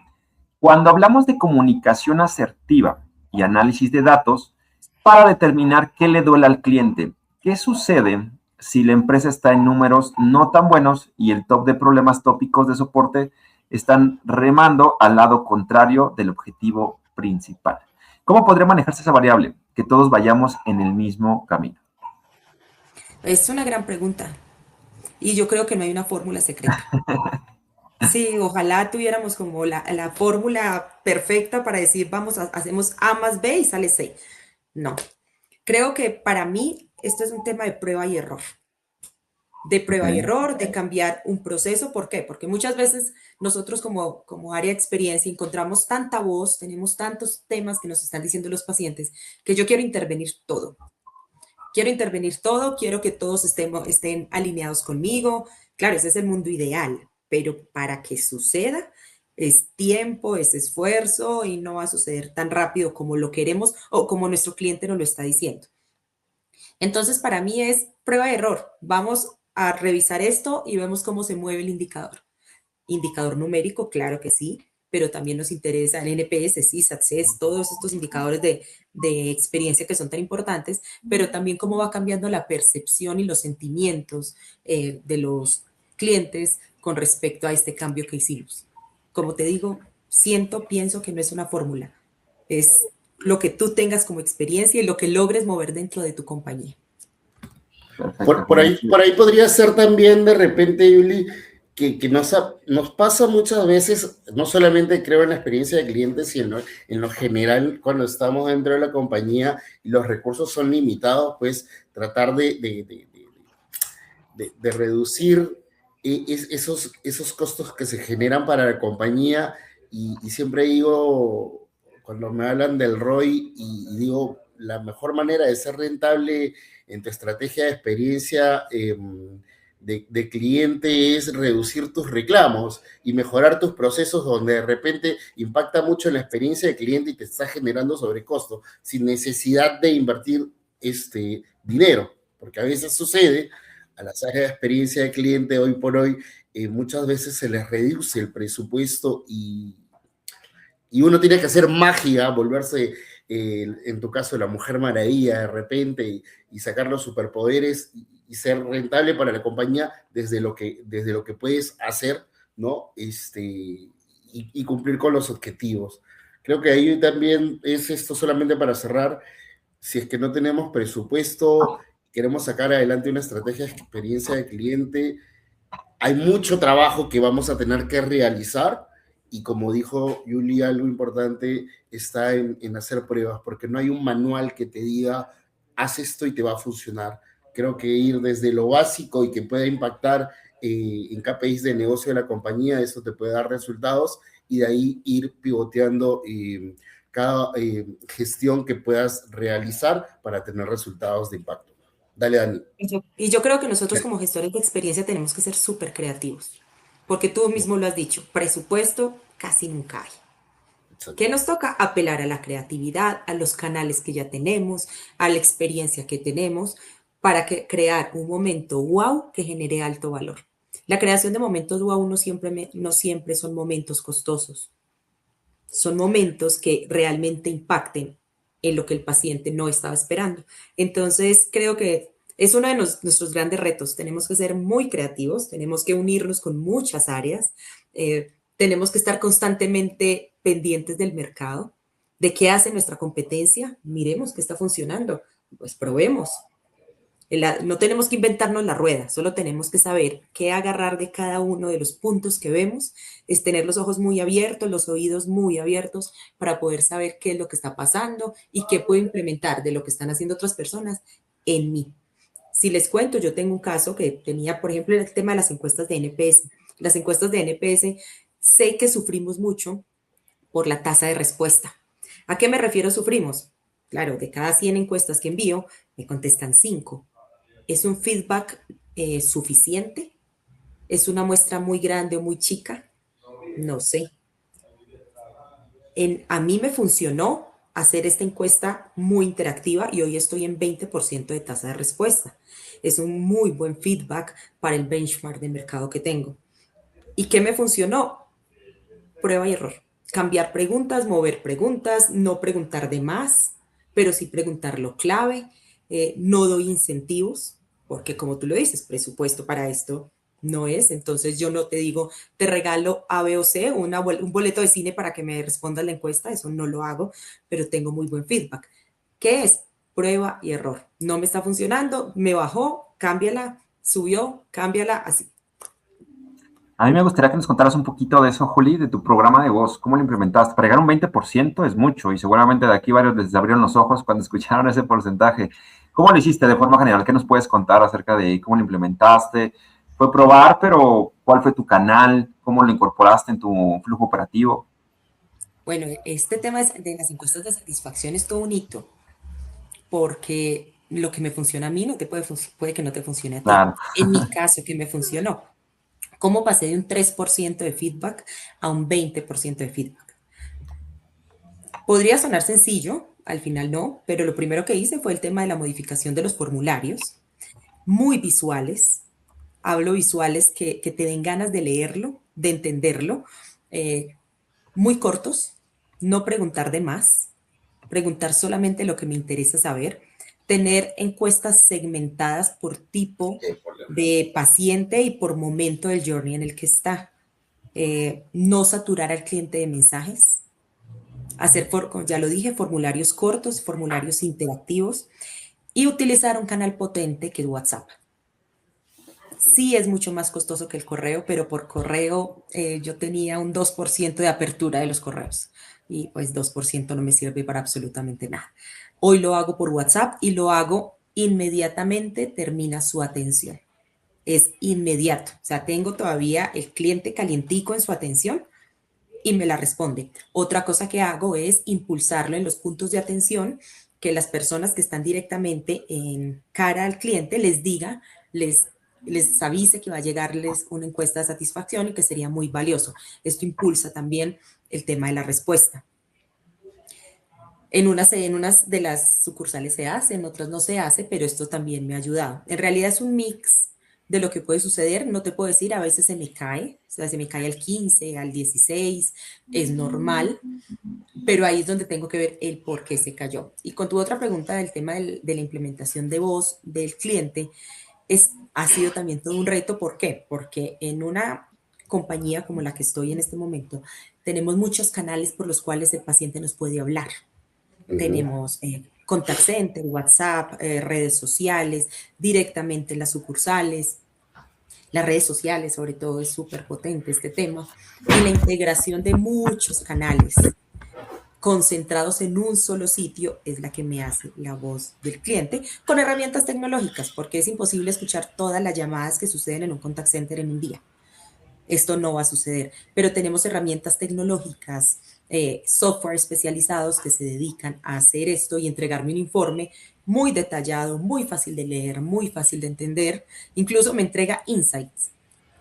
cuando hablamos de comunicación asertiva y análisis de datos para determinar qué le duele al cliente, ¿qué sucede si la empresa está en números no tan buenos y el top de problemas tópicos de soporte están remando al lado contrario del objetivo principal? ¿Cómo podría manejarse esa variable? Que todos vayamos en el mismo camino. Es una gran pregunta y yo creo que no hay una fórmula secreta. Sí, ojalá tuviéramos como la fórmula perfecta para decir, vamos, hacemos A más B y sale C. No, creo que para mí esto es un tema de prueba y Ok. error, de cambiar un proceso. ¿Por qué? Porque muchas veces nosotros como área de experiencia encontramos tanta voz, tenemos tantos temas que nos están diciendo los pacientes, que yo quiero intervenir todo. Quiero intervenir todo, quiero que todos estén alineados conmigo. Claro, ese es el mundo ideal, pero para que suceda es tiempo, es esfuerzo y no va a suceder tan rápido como lo queremos o como nuestro cliente nos lo está diciendo. Entonces, para mí es prueba de error. Vamos a revisar esto y vemos cómo se mueve el indicador. Indicador numérico, claro que sí, pero también nos interesa el NPS, CSAT, CES, todos estos indicadores de experiencia que son tan importantes, pero también cómo va cambiando la percepción y los sentimientos de los clientes con respecto a este cambio que hicimos. Como te digo, pienso que no es una fórmula, es lo que tú tengas como experiencia y lo que logres mover dentro de tu compañía. Perfecto, Por ahí podría ser también de repente, Yuli, que nos pasa muchas veces, no solamente creo en la experiencia de clientes, sino en lo general, cuando estamos dentro de la compañía y los recursos son limitados, pues tratar de reducir esos costos que se generan para la compañía. Y siempre digo, cuando me hablan del ROI, y digo, la mejor manera de ser rentable en tu estrategia de experiencia de cliente es reducir tus reclamos y mejorar tus procesos donde de repente impacta mucho en la experiencia de cliente y te está generando sobrecosto sin necesidad de invertir dinero, porque a veces sucede a las áreas de experiencia de cliente hoy por hoy, muchas veces se les reduce el presupuesto y uno tiene que hacer magia, volverse, en tu caso, la Mujer Maravilla de repente y sacar los superpoderes y ser rentable para la compañía desde lo que puedes hacer, ¿no? Y cumplir con los objetivos. Creo que ahí también es esto solamente para cerrar. Si es que no tenemos presupuesto, queremos sacar adelante una estrategia de experiencia de cliente, hay mucho trabajo que vamos a tener que realizar y como dijo Yuli, algo importante está en hacer pruebas, porque no hay un manual que te diga, haz esto y te va a funcionar. Creo que ir desde lo básico y que pueda impactar en KPIs de negocio de la compañía, eso te puede dar resultados y de ahí ir pivoteando cada gestión que puedas realizar para tener resultados de impacto. Dale, Dani. Y yo creo que nosotros como gestores de experiencia tenemos que ser súper creativos, porque tú mismo lo has dicho, presupuesto casi nunca hay. ¿Qué nos toca? Apelar a la creatividad, a los canales que ya tenemos, a la experiencia que tenemos, para crear un momento wow que genere alto valor. La creación de momentos wow no siempre son momentos costosos, son momentos que realmente impacten en lo que el paciente no estaba esperando. Entonces, creo que es uno de nuestros grandes retos. Tenemos que ser muy creativos, tenemos que unirnos con muchas áreas, tenemos que estar constantemente pendientes del mercado, de qué hace nuestra competencia. Miremos qué está funcionando, pues probemos. No tenemos que inventarnos la rueda, solo tenemos que saber qué agarrar de cada uno de los puntos que vemos, es tener los ojos muy abiertos, los oídos muy abiertos para poder saber qué es lo que está pasando y qué puedo implementar de lo que están haciendo otras personas en mí. Si les cuento, yo tengo un caso que tenía, por ejemplo, el tema de las encuestas de NPS. Las encuestas de NPS, sé que sufrimos mucho por la tasa de respuesta. ¿A qué me refiero sufrimos? Claro, de cada 100 encuestas que envío, me contestan 5. ¿Es un feedback suficiente? ¿Es una muestra muy grande o muy chica? No sé. A mí me funcionó hacer esta encuesta muy interactiva y hoy estoy en 20% de tasa de respuesta. Es un muy buen feedback para el benchmark de mercado que tengo. ¿Y qué me funcionó? Prueba y error. Cambiar preguntas, mover preguntas, no preguntar de más, pero sí preguntar lo clave. No doy incentivos, porque como tú lo dices, presupuesto para esto no es. Entonces yo no te digo, te regalo A, B o C, un boleto de cine para que me respondas la encuesta, eso no lo hago, pero tengo muy buen feedback. ¿Qué es? Prueba y error. No me está funcionando, me bajó, cámbiala, subió, cámbiala, así. A mí me gustaría que nos contaras un poquito de eso, Juli, de tu programa de voz. ¿Cómo lo implementaste? Para llegar a un 20% es mucho y seguramente de aquí varios les abrieron los ojos cuando escucharon ese porcentaje. ¿Cómo lo hiciste de forma general? ¿Qué nos puedes contar acerca de cómo lo implementaste? ¿Fue probar, pero cuál fue tu canal? ¿Cómo lo incorporaste en tu flujo operativo? Bueno, este tema de las encuestas de satisfacción es todo un hito, porque lo que me funciona a mí no te puede que no te funcione a ti. Claro. En mi caso, que me funcionó. ¿Cómo pasé de un 3% de feedback a un 20% de feedback? Podría sonar sencillo, al final no, pero lo primero que hice fue el tema de la modificación de los formularios, muy visuales. Hablo visuales que te den ganas de leerlo, de entenderlo, eh, muy cortos, no preguntar de más, preguntar solamente lo que me interesa saber, tener encuestas segmentadas por tipo de paciente y por momento del journey en el que está. No saturar al cliente de mensajes, hacer, ya lo dije, formularios cortos, formularios interactivos y utilizar un canal potente que es WhatsApp. Sí es mucho más costoso que el correo, pero por correo yo tenía un 2% de apertura de los correos y pues 2% no me sirve para absolutamente nada. Hoy lo hago por WhatsApp y lo hago inmediatamente, termina su atención. Es inmediato, o sea, tengo todavía el cliente calientico en su atención y me la responde. Otra cosa que hago es impulsarlo en los puntos de atención, que las personas que están directamente en cara al cliente les diga, les avise que va a llegarles una encuesta de satisfacción y que sería muy valioso. Esto impulsa también el tema de la respuesta. En unas de las sucursales se hace, en otras no se hace, pero esto también me ha ayudado. En realidad es un mix de lo que puede suceder. No te puedo decir, a veces se me cae, o sea, se me cae al 15, al 16, es normal, pero ahí es donde tengo que ver el por qué se cayó. Y con tu otra pregunta del tema de la implementación de voz del cliente, ha sido también todo un reto. ¿Por qué? Porque en una compañía como la que estoy en este momento, tenemos muchos canales por los cuales el paciente nos puede hablar. Tenemos contact center, WhatsApp, redes sociales, directamente en las sucursales. Las redes sociales, sobre todo, es súper potente este tema. Y la integración de muchos canales concentrados en un solo sitio es la que me hace la voz del cliente con herramientas tecnológicas, porque es imposible escuchar todas las llamadas que suceden en un contact center en un día. Esto no va a suceder, pero tenemos herramientas tecnológicas, software especializados que se dedican a hacer esto y entregarme un informe muy detallado, muy fácil de leer, muy fácil de entender. Incluso me entrega insights.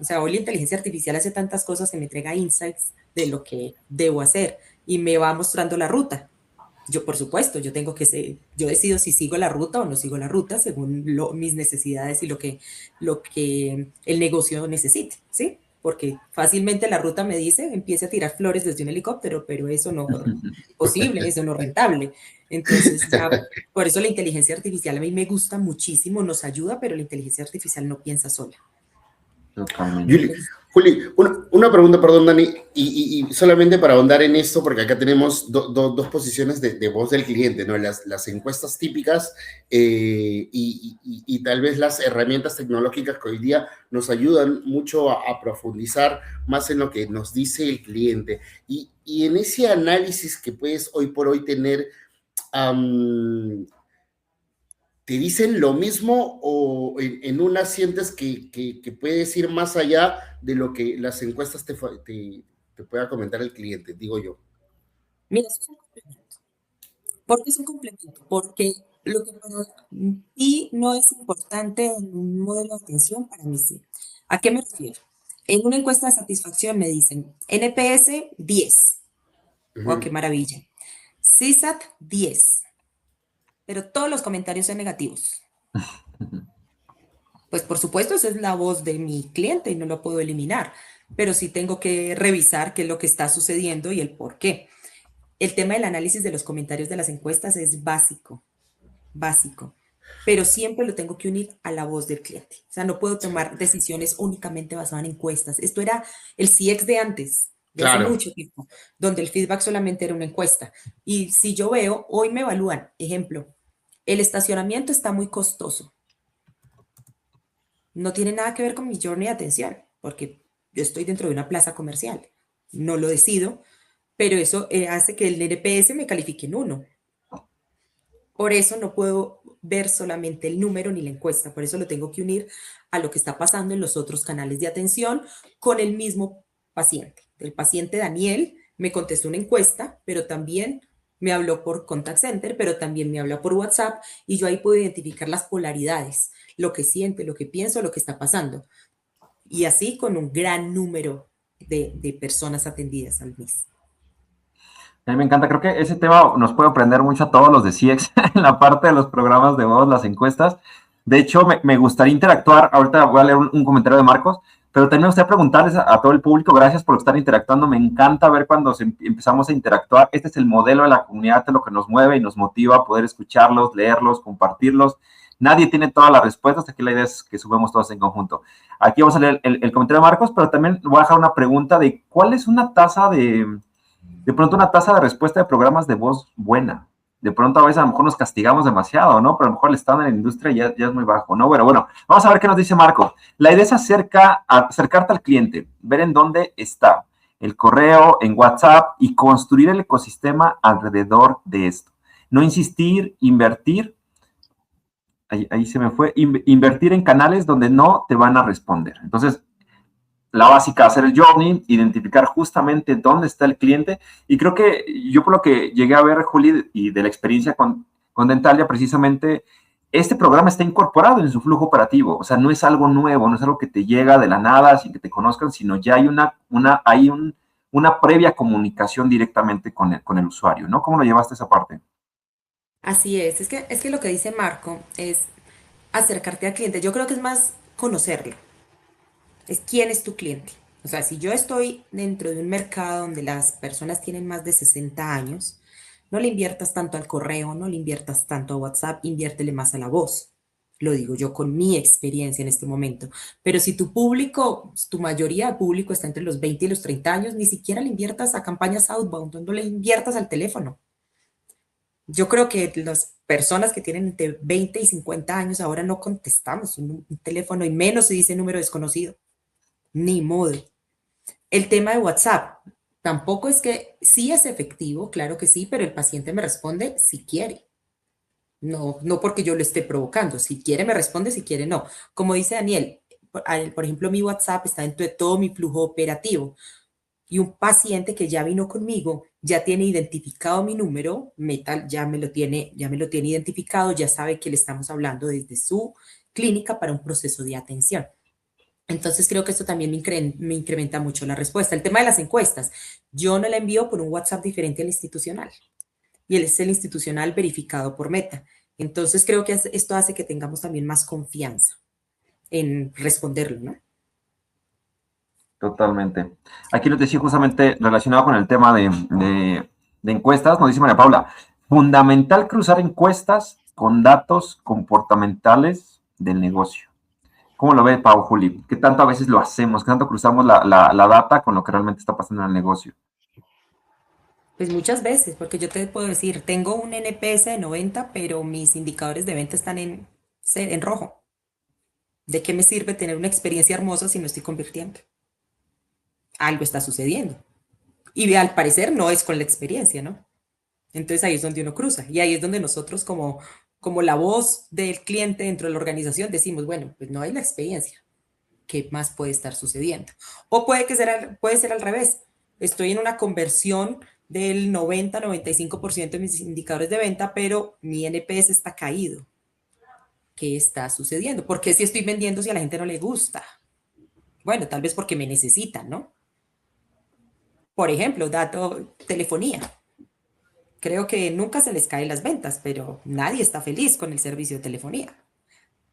O sea, hoy la inteligencia artificial hace tantas cosas que me entrega insights de lo que debo hacer y me va mostrando la ruta. Yo, por supuesto, yo decido si sigo la ruta o no sigo la ruta según mis necesidades y lo que el negocio necesite, ¿sí? Porque fácilmente la ruta me dice, empiece a tirar flores desde un helicóptero, pero eso no es posible, eso no es rentable. Entonces, ya, por eso la inteligencia artificial a mí me gusta muchísimo, nos ayuda, pero la inteligencia artificial no piensa sola. Totalmente. Juli, una pregunta, perdón, Dani, y solamente para ahondar en esto, porque acá tenemos dos posiciones de voz del cliente, ¿no? Las encuestas típicas y tal vez las herramientas tecnológicas que hoy día nos ayudan mucho a profundizar más en lo que nos dice el cliente. Y en ese análisis que puedes hoy por hoy tener, ¿te dicen lo mismo o en una sientes que puedes ir más allá de lo que las encuestas te pueda comentar el cliente, digo yo? Mira, eso es un complemento. ¿Por qué es un complemento? Porque lo que para ti no es importante en un modelo de atención, para mí sí. ¿A qué me refiero? En una encuesta de satisfacción me dicen NPS 10. ¡Wow, qué maravilla! CSAT 10. Pero todos los comentarios son negativos. Pues por supuesto, esa es la voz de mi cliente y no lo puedo eliminar, pero sí tengo que revisar qué es lo que está sucediendo y el por qué. El tema del análisis de los comentarios de las encuestas es básico, básico, pero siempre lo tengo que unir a la voz del cliente. O sea, no puedo tomar decisiones únicamente basadas en encuestas. Esto era el CX de antes, de hace Claro, mucho tiempo, donde el feedback solamente era una encuesta. Y si yo veo, hoy me evalúan, ejemplo, el estacionamiento está muy costoso. No tiene nada que ver con mi journey de atención, porque yo estoy dentro de una plaza comercial. No lo decido, pero eso hace que el NPS me califique en 1. Por eso no puedo ver solamente el número ni la encuesta, por eso lo tengo que unir a lo que está pasando en los otros canales de atención con el mismo paciente. El paciente Daniel me contestó una encuesta, pero también me habló por contact center, pero también me habla por WhatsApp y yo ahí puedo identificar las polaridades, lo que siente, lo que pienso, lo que está pasando. Y así con un gran número de personas atendidas al mes. A mí me encanta, creo que ese tema nos puede aprender mucho a todos los de CX en la parte de los programas de voz, las encuestas. De hecho, me gustaría interactuar. Ahorita voy a leer un comentario de Marcos, pero también me gustaría preguntarles a todo el público, gracias por estar interactuando. Me encanta ver cuando empezamos a interactuar. Este es el modelo de la comunidad, es lo que nos mueve y nos motiva a poder escucharlos, leerlos, compartirlos. Nadie tiene todas las respuestas, aquí la idea es que subamos todos en conjunto. Aquí vamos a leer el comentario de Marcos, pero también voy a dejar una pregunta de cuál es una tasa de pronto una tasa de respuesta de programas de voz buena. De pronto a veces a lo mejor nos castigamos demasiado, ¿no? Pero a lo mejor el estándar en la industria ya es muy bajo, ¿no? Bueno, vamos a ver qué nos dice Marco. La idea es acercarte al cliente, ver en dónde está el correo, en WhatsApp y construir el ecosistema alrededor de esto. No insistir, invertir, ahí se me fue, invertir en canales donde no te van a responder. Entonces, la básica, hacer el journey, identificar justamente dónde está el cliente. Y creo que yo por lo que llegué a ver, Juli, y de la experiencia con Dentalia, precisamente, este programa está incorporado en su flujo operativo. O sea, no es algo nuevo, no es algo que te llega de la nada sin que te conozcan, sino ya hay una previa comunicación directamente con el usuario, ¿no? ¿Cómo lo llevaste esa parte? Así es que lo que dice Marco es acercarte al cliente. Yo creo que es más conocerlo, es quién es tu cliente. O sea, si yo estoy dentro de un mercado donde las personas tienen más de 60 años, no le inviertas tanto al correo, no le inviertas tanto a WhatsApp, inviértele más a la voz. Lo digo yo con mi experiencia en este momento. Pero si tu público, tu mayoría de público está entre los 20 y los 30 años, ni siquiera le inviertas a campañas outbound, no le inviertas al teléfono. Yo creo que las personas que tienen entre 20 y 50 años ahora no contestamos un teléfono y menos si dice número desconocido. Ni modo. El tema de WhatsApp, tampoco es que sí es efectivo, claro que sí, pero el paciente me responde si quiere. No, no porque yo lo esté provocando. Si quiere me responde, si quiere no. Como dice Daniel, por ejemplo, mi WhatsApp está dentro de todo mi flujo operativo y un paciente que ya vino conmigo ya tiene identificado mi número, Metal ya me lo tiene identificado, ya sabe que le estamos hablando desde su clínica para un proceso de atención. Entonces creo que esto también me incrementa mucho la respuesta. El tema de las encuestas, yo no la envío por un WhatsApp diferente al institucional y él es el institucional verificado por Meta. Entonces creo que esto hace que tengamos también más confianza en responderlo, ¿no? Totalmente. Aquí nos decía justamente relacionado con el tema de encuestas, nos dice María Paula, fundamental cruzar encuestas con datos comportamentales del negocio. ¿Cómo lo ve Pau, Juli? ¿Qué tanto a veces lo hacemos? ¿Qué tanto cruzamos la data con lo que realmente está pasando en el negocio? Pues muchas veces, porque yo te puedo decir, tengo un NPS de 90, pero mis indicadores de venta están en rojo. ¿De qué me sirve tener una experiencia hermosa si no estoy convirtiendo? Algo está sucediendo. Y al parecer no es con la experiencia, ¿no? Entonces ahí es donde uno cruza y ahí es donde nosotros como como la voz del cliente dentro de la organización, decimos, bueno, pues no hay la experiencia. ¿Qué más puede estar sucediendo? O puede ser al revés. Estoy en una conversión del 90-95% de mis indicadores de venta, pero mi NPS está caído. ¿Qué está sucediendo? ¿Por qué si estoy vendiendo si a la gente no le gusta? Bueno, tal vez porque me necesitan, ¿no? Por ejemplo, dato telefonía. Creo que nunca se les caen las ventas, pero nadie está feliz con el servicio de telefonía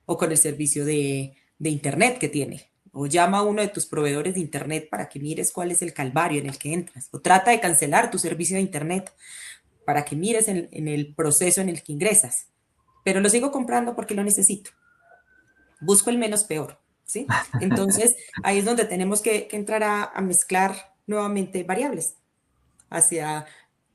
o con el servicio de internet que tiene. O llama a uno de tus proveedores de internet para que mires cuál es el calvario en el que entras. O trata de cancelar tu servicio de internet para que mires en el proceso en el que ingresas. Pero lo sigo comprando porque lo necesito. Busco el menos peor, ¿sí? Entonces, ahí es donde tenemos que entrar a mezclar nuevamente variables hacia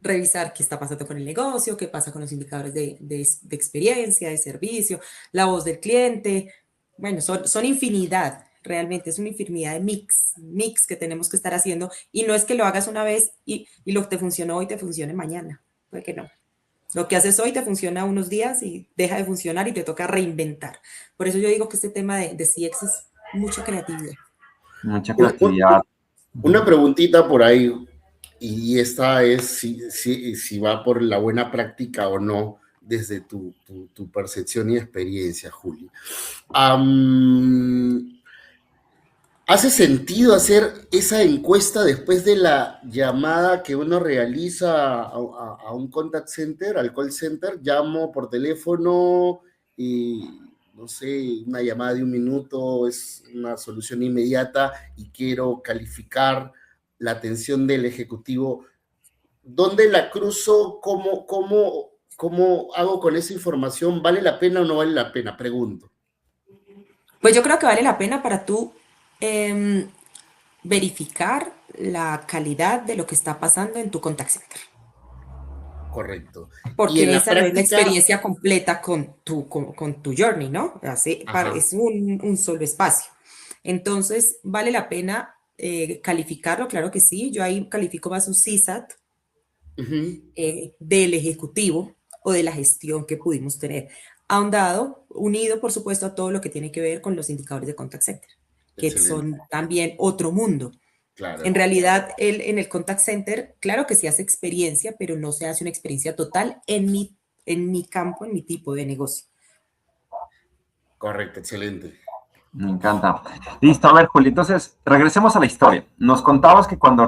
revisar qué está pasando con el negocio, qué pasa con los indicadores de experiencia, de servicio, la voz del cliente. Bueno, son infinidad, realmente es una infinidad de mix que tenemos que estar haciendo y no es que lo hagas una vez y lo que te funcionó hoy te funcione mañana, puede que no. Lo que haces hoy te funciona unos días y deja de funcionar y te toca reinventar. Por eso yo digo que este tema de CX es mucha creatividad. Mucha creatividad. Una preguntita por ahí, y esta es si va por la buena práctica o no, desde tu percepción y experiencia, Juli. ¿Hace sentido hacer esa encuesta después de la llamada que uno realiza a un contact center, al call center? Llamo por teléfono y, no sé, una llamada de 1 minuto, es una solución inmediata y quiero calificar la atención del ejecutivo. ¿Dónde la cruzo? ¿Cómo hago con esa información? ¿Vale la pena o no vale la pena? Pregunto. Pues yo creo que vale la pena para tú verificar la calidad de lo que está pasando en tu contact center. Correcto. Y en Porque la esa no es la práctica, experiencia completa con tu journey, ¿no? Es un solo espacio. Entonces, vale la pena calificarlo, claro que sí. Yo ahí califico más un CSAT del ejecutivo o de la gestión que pudimos tener. Ahondado, unido, por supuesto, a todo lo que tiene que ver con los indicadores de contact center, que excelente, son también otro mundo. En claro. realidad, en el contact center, claro que se hace experiencia, pero no se hace una experiencia total en mi campo, en mi tipo de negocio. Correcto, excelente. Me encanta. Listo, a ver, Juli, entonces regresemos a la historia. Nos contabas que cuando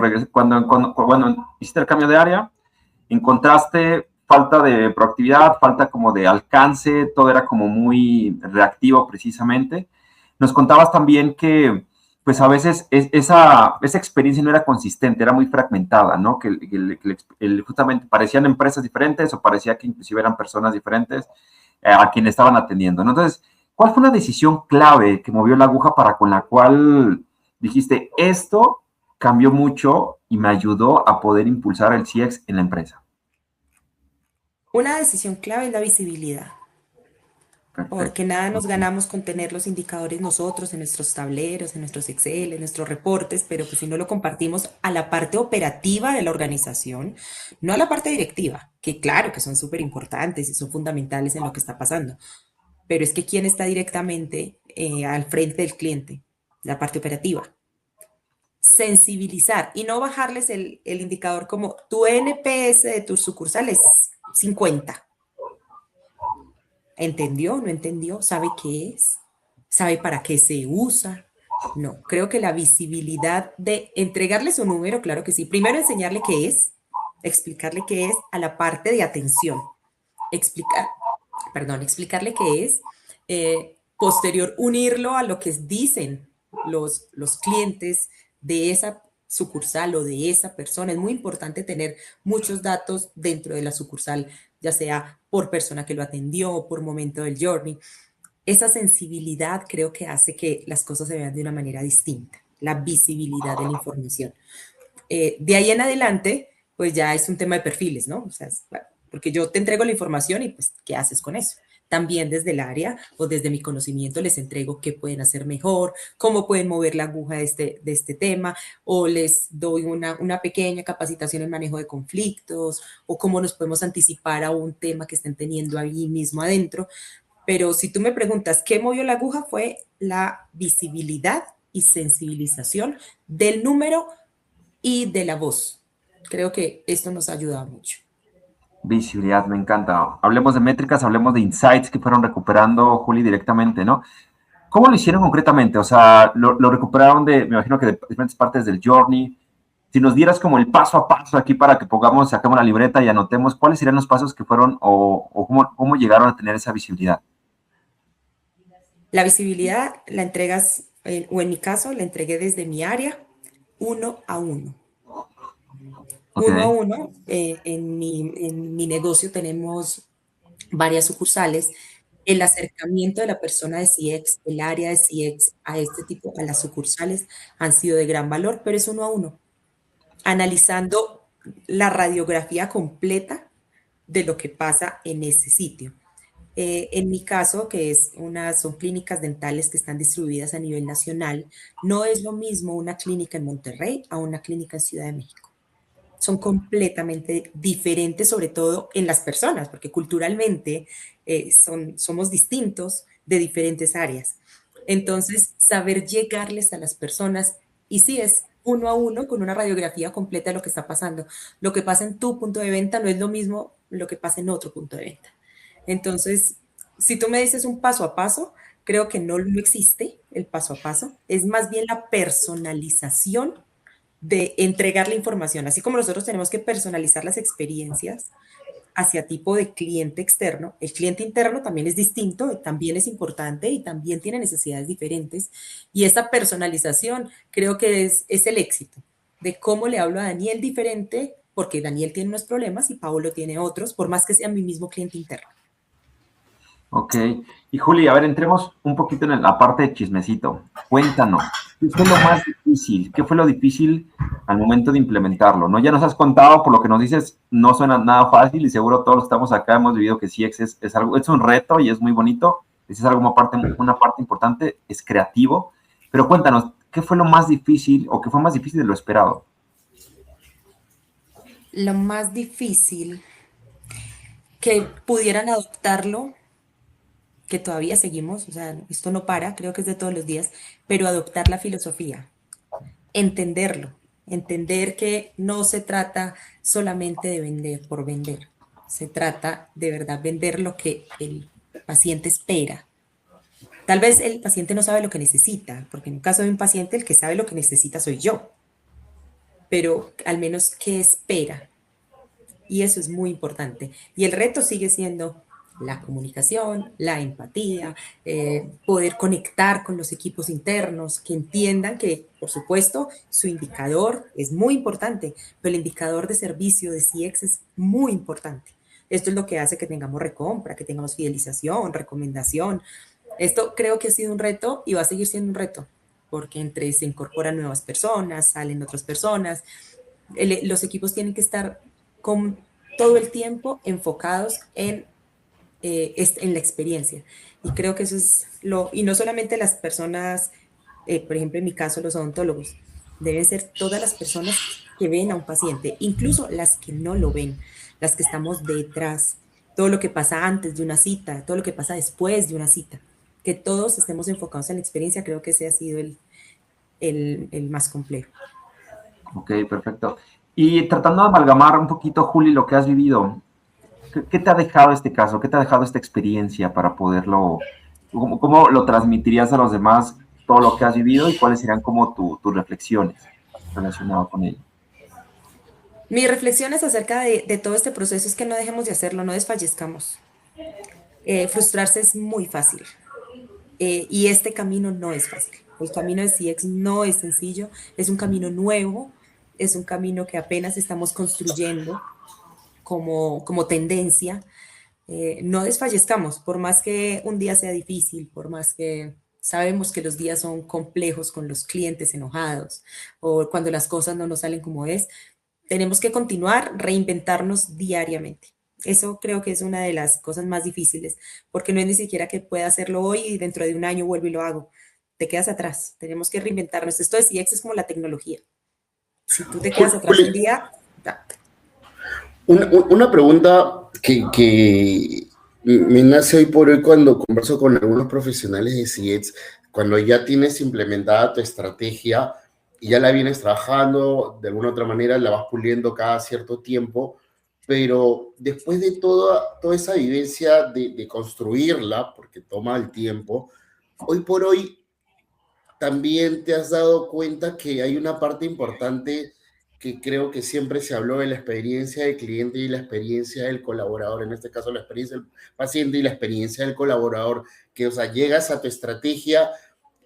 hiciste el cambio de área, encontraste falta de proactividad, falta como de alcance, todo era como muy reactivo precisamente. Nos contabas también que pues a veces esa experiencia no era consistente, era muy fragmentada, ¿no? Justamente parecían empresas diferentes o parecía que inclusive eran personas diferentes a quienes estaban atendiendo, ¿no? Entonces, ¿cuál fue una decisión clave que movió la aguja para con la cual dijiste, esto cambió mucho y me ayudó a poder impulsar el CX en la empresa? Una decisión clave es la visibilidad, Perfecto. porque nada nos ganamos con tener los indicadores nosotros en nuestros tableros, en nuestros Excel, en nuestros reportes, pero pues si no lo compartimos a la parte operativa de la organización, no a la parte directiva, que claro que son súper importantes y son fundamentales en lo que está pasando, pero es que quién está directamente al frente del cliente, la parte operativa. Sensibilizar y no bajarles el indicador como tu NPS de tu sucursal es 50. ¿Entendió? ¿No entendió? ¿Sabe qué es? ¿Sabe para qué se usa? No, creo que la visibilidad de entregarle su número, claro que sí. Primero enseñarle qué es, explicarle qué es a la parte de atención. Explicarle qué es. Posterior, unirlo a lo que dicen los clientes de esa sucursal o de esa persona. Es muy importante tener muchos datos dentro de la sucursal, ya sea por persona que lo atendió o por momento del journey. Esa sensibilidad creo que hace que las cosas se vean de una manera distinta, la visibilidad de la información. De ahí en adelante, pues ya es un tema de perfiles, ¿no? O sea, porque yo te entrego la información y pues, ¿qué haces con eso? también desde el área o desde mi conocimiento les entrego qué pueden hacer mejor, cómo pueden mover la aguja de este tema, o les doy una pequeña capacitación en manejo de conflictos, o cómo nos podemos anticipar a un tema que estén teniendo ahí mismo adentro. Pero si tú me preguntas qué movió la aguja, fue la visibilidad y sensibilización del número y de la voz. Creo que esto nos ha ayudado mucho. Visibilidad, me encanta. Hablemos de métricas, hablemos de insights que fueron recuperando, Juli, directamente, ¿no? ¿Cómo lo hicieron concretamente? O sea, lo recuperaron me imagino que de diferentes partes del journey. Si nos dieras como el paso a paso aquí para que sacamos la libreta y anotemos cuáles serían los pasos que fueron o cómo llegaron a tener esa visibilidad. La visibilidad la entregas, o en mi caso, la entregué desde mi área, 1 a 1. Okay. 1 a 1. En mi negocio tenemos varias sucursales. El acercamiento de la persona de CX, el área de CX a a las sucursales han sido de gran valor, pero es 1 a 1. Analizando la radiografía completa de lo que pasa en ese sitio. En mi caso, son clínicas dentales que están distribuidas a nivel nacional, no es lo mismo una clínica en Monterrey a una clínica en Ciudad de México. Son completamente diferentes, sobre todo en las personas, porque culturalmente somos distintos de diferentes áreas. Entonces, saber llegarles a las personas, y sí es 1 a 1 con una radiografía completa de lo que está pasando. Lo que pasa en tu punto de venta no es lo mismo lo que pasa en otro punto de venta. Entonces, si tú me dices un paso a paso, creo que no existe el paso a paso, es más bien la personalización de entregar la información, así como nosotros tenemos que personalizar las experiencias hacia tipo de cliente externo, el cliente interno también es distinto, también es importante y también tiene necesidades diferentes. Y esta personalización creo que es el éxito de cómo le hablo a Daniel diferente, porque Daniel tiene unos problemas y Paolo tiene otros, por más que sea mi mismo cliente interno. Ok. Y Juli, a ver, entremos un poquito en la parte de chismecito. Cuéntanos, ¿qué fue lo más difícil? ¿Qué fue lo difícil al momento de implementarlo? ¿No? Ya nos has contado, por lo que nos dices, no suena nada fácil y seguro todos los que estamos acá hemos vivido que CX es un reto y es muy bonito. Es algo una parte importante, es creativo. Pero cuéntanos, ¿qué fue lo más difícil o qué fue más difícil de lo esperado? Lo más difícil, que pudieran adoptarlo, que todavía seguimos, o sea, esto no para, creo que es de todos los días, pero adoptar la filosofía, entenderlo, entender que no se trata solamente de vender por vender, se trata de verdad vender lo que el paciente espera. Tal vez el paciente no sabe lo que necesita, porque en un caso de un paciente el que sabe lo que necesita soy yo, pero al menos qué espera. Y eso es muy importante. Y el reto sigue siendo la comunicación, la empatía, poder conectar con los equipos internos, que entiendan que, por supuesto, su indicador es muy importante, pero el indicador de servicio de CX es muy importante. Esto es lo que hace que tengamos recompra, que tengamos fidelización, recomendación. Esto creo que ha sido un reto y va a seguir siendo un reto, porque entre se incorporan nuevas personas, salen otras personas, los equipos tienen que estar con todo el tiempo enfocados en la experiencia. Y creo que eso es y no solamente las personas, por ejemplo, en mi caso, los odontólogos, deben ser todas las personas que ven a un paciente, incluso las que no lo ven, las que estamos detrás, todo lo que pasa antes de una cita, todo lo que pasa después de una cita, que todos estemos enfocados en la experiencia, creo que ese ha sido el más complejo. Ok, perfecto. Y tratando de amalgamar un poquito, Juli, lo que has vivido, ¿qué te ha dejado este caso? ¿Qué te ha dejado esta experiencia para poderlo, cómo lo transmitirías a los demás todo lo que has vivido y cuáles serían como tus reflexiones relacionadas con ello? Mi reflexión es acerca de todo este proceso es que no dejemos de hacerlo, no desfallezcamos. Frustrarse es muy fácil y este camino no es fácil. El camino de CX no es sencillo, es un camino nuevo, es un camino que apenas estamos construyendo como tendencia. No desfallezcamos, por más que un día sea difícil, por más que sabemos que los días son complejos con los clientes enojados o cuando las cosas no nos salen como es, tenemos que continuar, reinventarnos diariamente. Eso creo que es una de las cosas más difíciles, porque no es ni siquiera que pueda hacerlo hoy y dentro de un año vuelvo y lo hago. Te quedas atrás, tenemos que reinventarnos. Esto de CX es como la tecnología. Si tú te quedas atrás un día... Una pregunta que me nace hoy por hoy cuando converso con algunos profesionales de CX, cuando ya tienes implementada tu estrategia y ya la vienes trabajando, de alguna otra manera la vas puliendo cada cierto tiempo, pero después de toda esa vivencia de construirla, porque toma el tiempo, hoy por hoy también te has dado cuenta que hay una parte importante que creo que siempre se habló de la experiencia del cliente y la experiencia del colaborador, en este caso la experiencia del paciente y la experiencia del colaborador, que, o sea, llegas a tu estrategia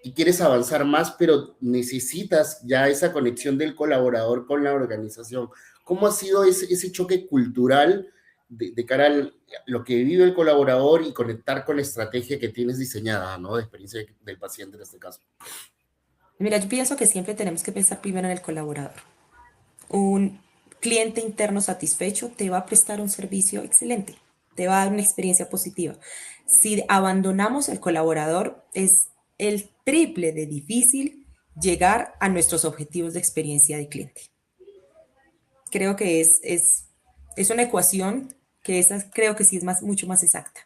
y quieres avanzar más, pero necesitas ya esa conexión del colaborador con la organización. ¿Cómo ha sido ese choque cultural de cara a lo que vive el colaborador y conectar con la estrategia que tienes diseñada, ¿no? De experiencia del paciente en este caso. Mira, yo pienso que siempre tenemos que pensar primero en el colaborador. Un cliente interno satisfecho te va a prestar un servicio excelente, te va a dar una experiencia positiva. Si abandonamos el colaborador, es el triple de difícil llegar a nuestros objetivos de experiencia de cliente. Creo que es una ecuación que esa creo que sí es mucho más exacta.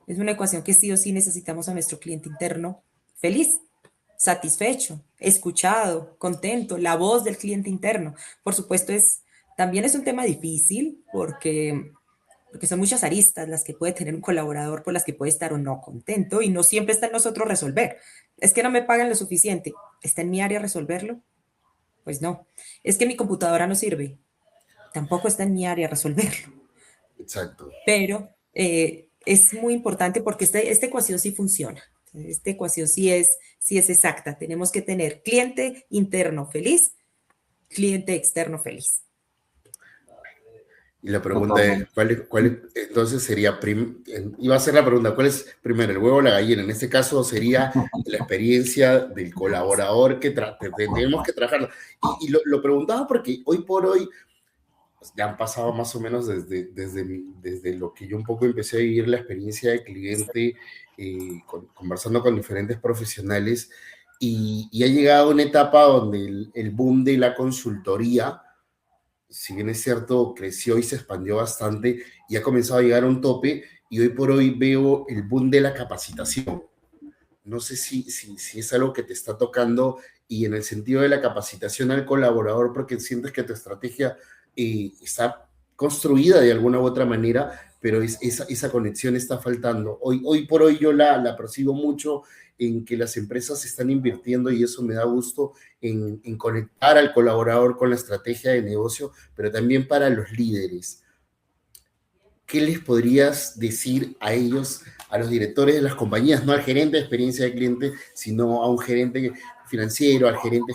Es una ecuación que sí o sí necesitamos a nuestro cliente interno feliz, satisfecho, escuchado, contento, la voz del cliente interno. Por supuesto, también es un tema difícil porque son muchas aristas las que puede tener un colaborador, por las que puede estar o no contento, y no siempre está en nosotros resolver. Es que no me pagan lo suficiente. ¿Está en mi área resolverlo? Pues no. Es que mi computadora no sirve. Tampoco está en mi área resolverlo. Exacto. Pero es muy importante porque esta ecuación sí funciona. Esta ecuación sí es exacta. Tenemos que tener cliente interno feliz, cliente externo feliz. Y la pregunta es, entonces sería, iba a ser la pregunta, ¿cuál es primero, el huevo o la gallina? En este caso sería la experiencia del colaborador que tenemos que trabajar. Y lo preguntaba porque hoy por hoy, pues, ya han pasado más o menos desde lo que yo un poco empecé a vivir la experiencia de cliente, conversando con diferentes profesionales, y ha llegado una etapa donde el boom de la consultoría, si bien es cierto, creció y se expandió bastante y ha comenzado a llegar a un tope, y hoy por hoy veo el boom de la capacitación. No sé si es algo que te está tocando, y en el sentido de la capacitación al colaborador, porque sientes que tu estrategia está construida de alguna u otra manera, pero esa conexión está faltando. Hoy por hoy yo la percibo mucho en que las empresas están invirtiendo, y eso me da gusto, en conectar al colaborador con la estrategia de negocio, pero también para los líderes. ¿Qué les podrías decir a ellos, a los directores de las compañías, no al gerente de experiencia de cliente, sino a un gerente financiero, al gerente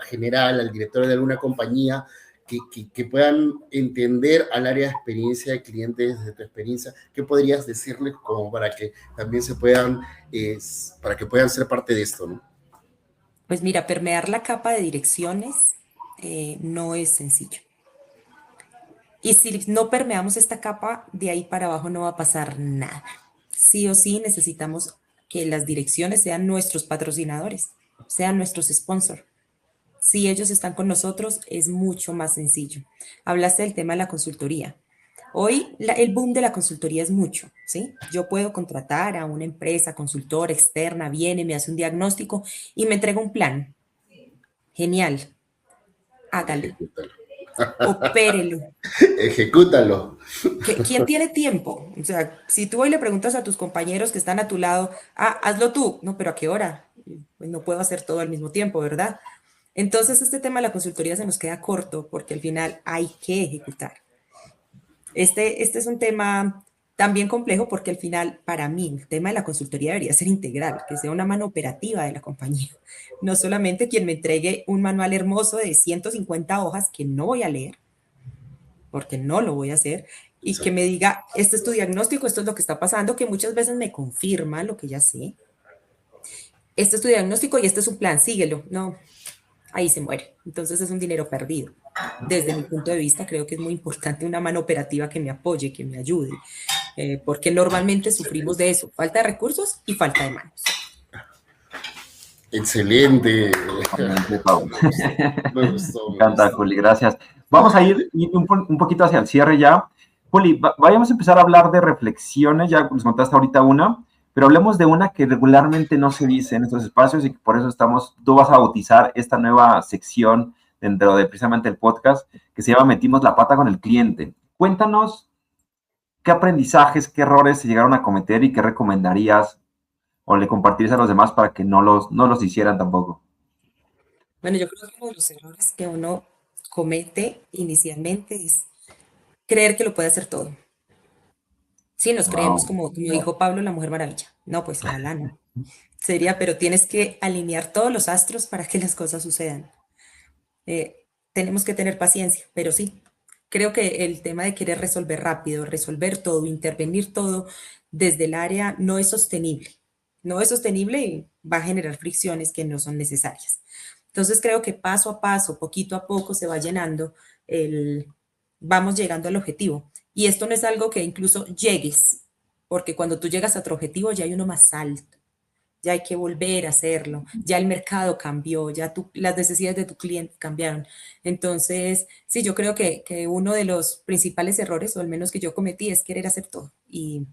general, al director de alguna compañía, que puedan entender al área de experiencia de cliente desde tu experiencia? ¿Qué podrías decirles como para que también para que puedan ser parte de esto, ¿no? Pues mira, permear la capa de direcciones no es sencillo. Y si no permeamos esta capa, de ahí para abajo no va a pasar nada. Sí o sí necesitamos que las direcciones sean nuestros patrocinadores, sean nuestros sponsors. Si ellos están con nosotros, es mucho más sencillo. Hablaste del tema de la consultoría. Hoy el boom de la consultoría es mucho, ¿sí? Yo puedo contratar a una empresa consultora externa, viene, me hace un diagnóstico y me entrega un plan. Genial. Hágalo. Ejecútalo. Opérelo. Ejecútalo. ¿Quién tiene tiempo? O sea, si tú hoy le preguntas a tus compañeros que están a tu lado, hazlo tú. No, pero ¿a qué hora? Pues no puedo hacer todo al mismo tiempo, ¿verdad? Entonces, este tema de la consultoría se nos queda corto porque al final hay que ejecutar. Este es un tema también complejo porque al final, para mí, el tema de la consultoría debería ser integral, que sea una mano operativa de la compañía. No solamente quien me entregue un manual hermoso de 150 hojas que no voy a leer, porque no lo voy a hacer, y que me diga, este es tu diagnóstico, esto es lo que está pasando, que muchas veces me confirma lo que ya sé. Este es tu diagnóstico y este es un plan, síguelo. No, ahí se muere. Entonces es un dinero perdido. Desde mi punto de vista, creo que es muy importante una mano operativa que me apoye, que me ayude, porque normalmente sufrimos de eso, falta de recursos y falta de manos. Excelente. Me gustó. Me encanta, Juli, gracias. Vamos a ir un poquito hacia el cierre ya. Juli, vayamos a empezar a hablar de reflexiones, ya nos contaste ahorita una, pero hablemos de una que regularmente no se dice en estos espacios y que por eso tú vas a bautizar esta nueva sección dentro de precisamente el podcast que se llama Metimos la pata con el cliente. Cuéntanos qué aprendizajes, qué errores se llegaron a cometer y qué recomendarías o le compartirías a los demás para que no los hicieran tampoco. Bueno, yo creo que uno de los errores que uno comete inicialmente es creer que lo puede hacer todo. Sí, nos creemos como dijo Pablo, la Mujer Maravilla. No, pues ojalá no. Sería, pero tienes que alinear todos los astros para que las cosas sucedan. Tenemos que tener paciencia, pero sí, creo que el tema de querer resolver rápido, resolver todo, intervenir todo desde el área no es sostenible. No es sostenible y va a generar fricciones que no son necesarias. Entonces creo que paso a paso, poquito a poco se va llenando vamos llegando al objetivo. Y esto no es algo que incluso llegues, porque cuando tú llegas a tu objetivo ya hay uno más alto, ya hay que volver a hacerlo, ya el mercado cambió, ya las necesidades de tu cliente cambiaron. Entonces, sí, yo creo que uno de los principales errores, o al menos que yo cometí, es querer hacer todo. Y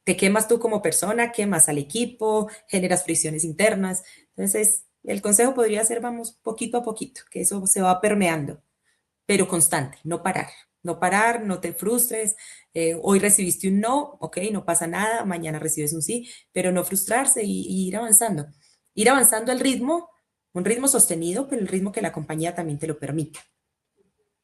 te quemas tú como persona, quemas al equipo, generas fricciones internas. Entonces, el consejo podría ser, vamos, poquito a poquito, que eso se va permeando, pero constante, no parar. No parar, no te frustres. Hoy recibiste un no, ok, no pasa nada, mañana recibes un sí, pero no frustrarse y ir avanzando. Ir avanzando al ritmo, un ritmo sostenido, pero el ritmo que la compañía también te lo permite.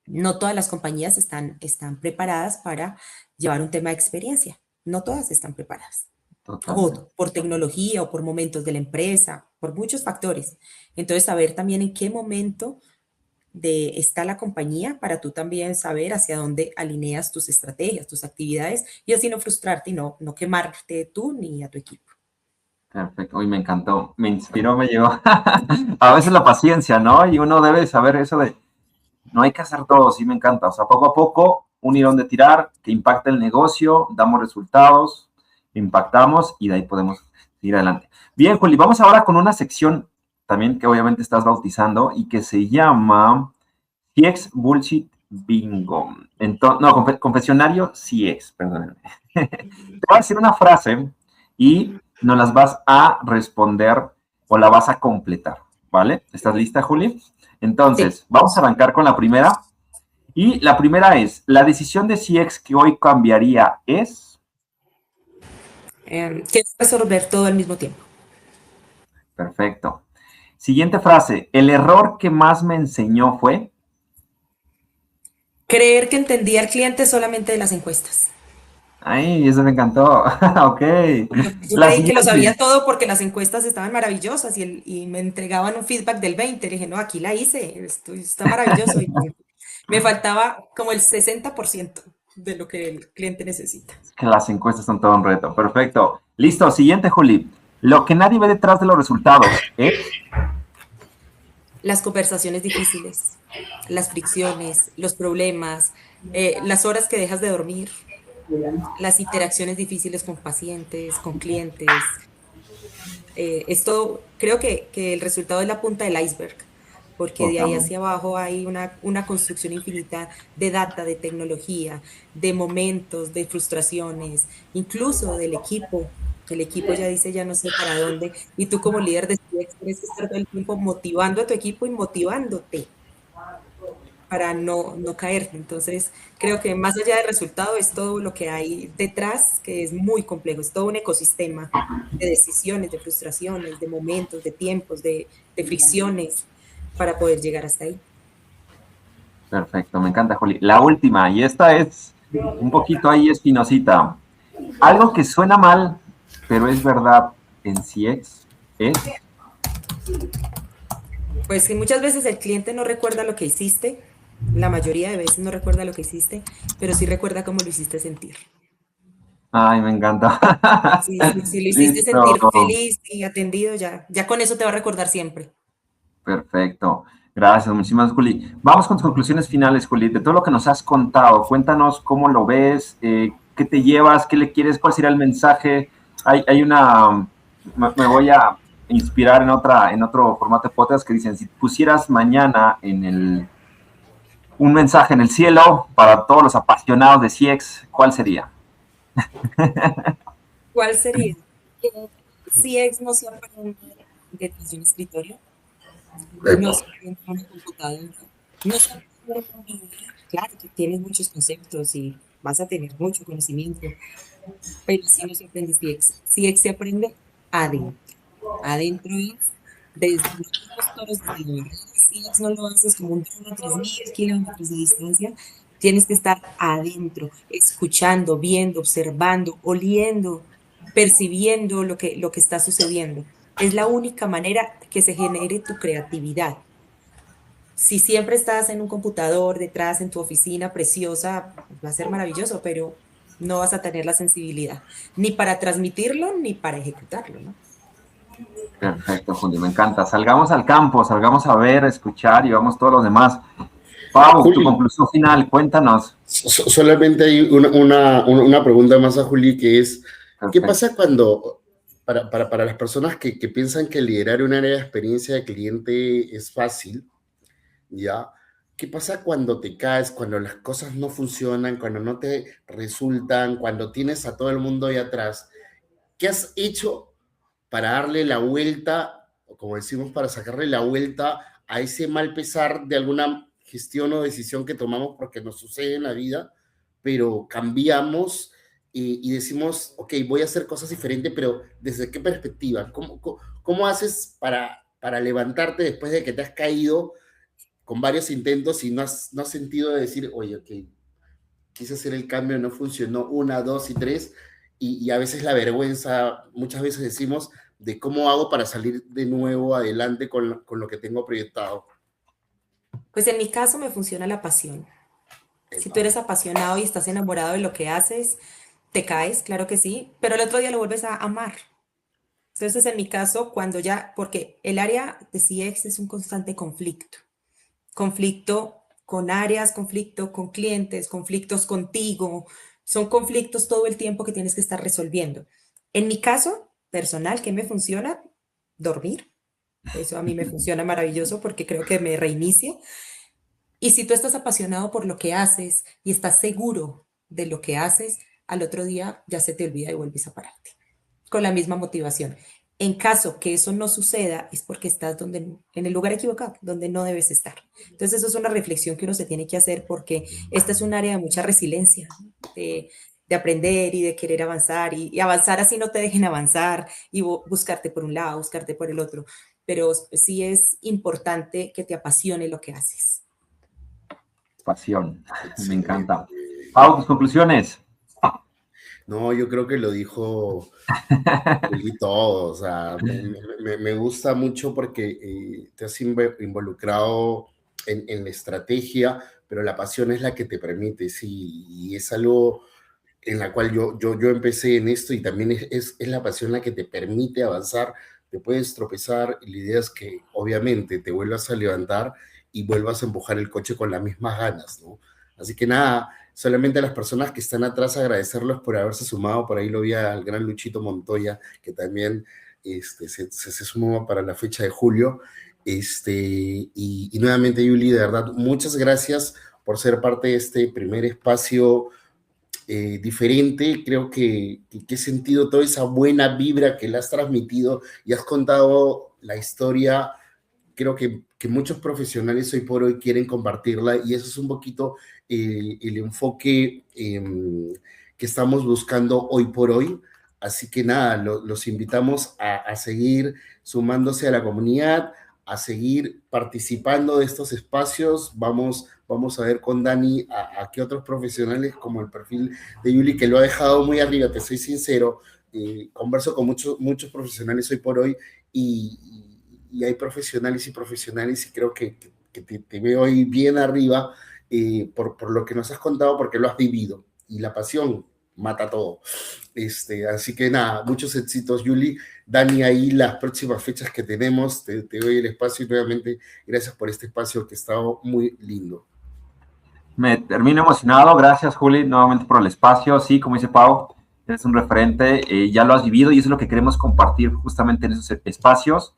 No todas las compañías están preparadas para llevar un tema de experiencia. No todas están preparadas. O por tecnología o por momentos de la empresa, por muchos factores. Entonces, saber también en qué momento está la compañía para tú también saber hacia dónde alineas tus estrategias, tus actividades y así no frustrarte y no quemarte tú ni a tu equipo. Perfecto, hoy me encantó, me inspiró, me llegó. A veces la paciencia, ¿no? Y uno debe saber eso de, no hay que hacer todo, sí me encanta. O sea, poco a poco, un hilón de tirar que impacta el negocio, damos resultados, impactamos y de ahí podemos seguir adelante. Bien, Juli, vamos ahora con una sección también que obviamente estás bautizando y que se llama CX Bullshit Bingo. Entonces, no, confesionario CX, perdónenme. Te voy a decir una frase y nos las vas a responder o la vas a completar, ¿vale? ¿Estás lista, Juli? Entonces, sí. Vamos a arrancar con la primera. Y la primera es, la decisión de CX que hoy cambiaría es... que resolver todo al mismo tiempo. Perfecto. Siguiente frase, el error que más me enseñó fue... Creer que entendía al cliente solamente de las encuestas. Ay, eso me encantó. Ok. Yo creí que lo sabía todo porque las encuestas estaban maravillosas y me entregaban un feedback del 20. Le dije, no, aquí la hice, esto está maravilloso. Y me faltaba como el 60% de lo que el cliente necesita. Que las encuestas son todo un reto. Perfecto. Listo. Siguiente, Juli. Lo que nadie ve detrás de los resultados es... Las conversaciones difíciles, las fricciones, los problemas, las horas que dejas de dormir, las interacciones difíciles con pacientes, con clientes. Esto creo que el resultado es la punta del iceberg, porque de ahí hacia abajo hay una construcción infinita de data, de tecnología, de momentos, de frustraciones, incluso del equipo. El equipo ya dice, ya no sé para dónde, y tú como líder de CX tienes que estar todo el tiempo motivando a tu equipo y motivándote para no caer. Entonces, creo que más allá del resultado es todo lo que hay detrás, que es muy complejo, es todo un ecosistema de decisiones, de frustraciones, de momentos, de tiempos, de fricciones, para poder llegar hasta ahí. Perfecto, me encanta, Juli. La última, y esta es un poquito ahí espinosita. Algo que suena mal, pero es verdad en CX, es... Pues que muchas veces el cliente no recuerda lo que hiciste, la mayoría de veces no recuerda lo que hiciste, pero sí recuerda cómo lo hiciste sentir. Ay, me encanta. Si lo hiciste sentir feliz y atendido, ya con eso te va a recordar siempre. Perfecto. Gracias, muchísimas, Juli. Vamos con tus conclusiones finales, Juli. De todo lo que nos has contado, cuéntanos cómo lo ves, qué te llevas, qué le quieres, cuál será el mensaje. Hay una, me voy a inspirar en otro formato de podcast que dicen, si pusieras mañana un mensaje en el cielo para todos los apasionados de CX, ¿cuál sería? ¿Cuál sería? CX no se aprende detrás de un escritorio, no Epa. se aprende en una computadora, no se aprende en un video. Claro que tienes muchos conceptos y vas a tener mucho conocimiento, pero si no se aprende CX. CX se aprende adentro. Adentro es desde los toros, desde la barrera. CX no lo haces como un dron a 3000 kilómetros de distancia. Tienes que estar adentro, escuchando, viendo, observando, oliendo, percibiendo lo que está sucediendo. Es la única manera que se genere tu creatividad. Si siempre estás en un computador, detrás, en tu oficina preciosa, va a ser maravilloso, pero no vas a tener la sensibilidad, ni para transmitirlo, ni para ejecutarlo, ¿no? Perfecto, Juli, me encanta. Salgamos al campo, salgamos a ver, a escuchar y vamos todos los demás. Pau, tu Juli, conclusión final, cuéntanos. solamente hay una pregunta más a Juli que es, ¿qué Perfecto. pasa cuando, para las personas que piensan que liderar un área de experiencia de cliente es fácil, ¿ya? ¿Qué pasa cuando te caes, cuando las cosas no funcionan, cuando no te resultan, cuando tienes a todo el mundo ahí atrás? ¿Qué has hecho para darle la vuelta, o como decimos, para sacarle la vuelta a ese mal pesar de alguna gestión o decisión que tomamos porque nos sucede en la vida, pero cambiamos y decimos, ok, voy a hacer cosas diferentes, pero ¿desde qué perspectiva? ¿Cómo haces para levantarte después de que te has caído con varios intentos y no has sentido de decir, oye, ok, quise hacer el cambio, no funcionó, una, dos y tres, y a veces la vergüenza, muchas veces decimos, de cómo hago para salir de nuevo adelante con lo que tengo proyectado? Pues en mi caso me funciona la pasión. Si tú Epa. eres apasionado y estás enamorado de lo que haces, te caes, claro que sí, pero el otro día lo vuelves a amar. Entonces, en mi caso, cuando ya, porque el área de CX es un constante conflicto. Conflicto con áreas, conflicto con clientes, conflictos contigo. Son conflictos todo el tiempo que tienes que estar resolviendo. En mi caso personal, ¿qué me funciona? Dormir. Eso a mí me funciona maravilloso porque creo que me reinicia. Y si tú estás apasionado por lo que haces y estás seguro de lo que haces, al otro día ya se te olvida y vuelves a pararte con la misma motivación. En caso que eso no suceda, es porque estás en el lugar equivocado, donde no debes estar. Entonces, eso es una reflexión que uno se tiene que hacer porque esta es un área de mucha resiliencia, de aprender y de querer avanzar y avanzar así no te dejen avanzar y buscarte por un lado, buscarte por el otro. Pero sí es importante que te apasione lo que haces. Pasión. Me Excelente. encanta. Pau, tus conclusiones. No, yo creo que lo dijo Juli todo, o sea, me gusta mucho porque te has involucrado en la estrategia, pero la pasión es la que te permite, sí, y es algo en la cual yo empecé en esto y también es la pasión la que te permite avanzar. Te puedes tropezar y la idea es que obviamente te vuelvas a levantar y vuelvas a empujar el coche con las mismas ganas, ¿no? Así que nada, solamente a las personas que están atrás agradecerlos por haberse sumado. Por ahí lo vi al gran Luchito Montoya, que también se sumó para la fecha de julio. Y nuevamente, Yuli, de verdad, muchas gracias por ser parte de este primer espacio diferente. Creo que he sentido toda esa buena vibra que le has transmitido y has contado la historia. Creo que muchos profesionales hoy por hoy quieren compartirla y eso es un poquito el enfoque que estamos buscando hoy por hoy. Así que nada, los invitamos a seguir sumándose a la comunidad, a seguir participando de estos espacios. Vamos a ver con Dani a qué otros profesionales, como el perfil de Yuli, que lo ha dejado muy arriba, te soy sincero. Converso con muchos profesionales hoy por hoy y hay profesionales y profesionales y creo que te veo ahí bien arriba por lo que nos has contado, porque lo has vivido. Y la pasión, mata todo. Así que nada, muchos éxitos, Yuli. Dani, ahí las próximas fechas que tenemos, te doy el espacio y nuevamente gracias por este espacio que ha estado muy lindo. Me termino emocionado, gracias Juli, nuevamente por el espacio. Sí, como dice Pau, eres un referente, ya lo has vivido y eso es lo que queremos compartir justamente en esos espacios.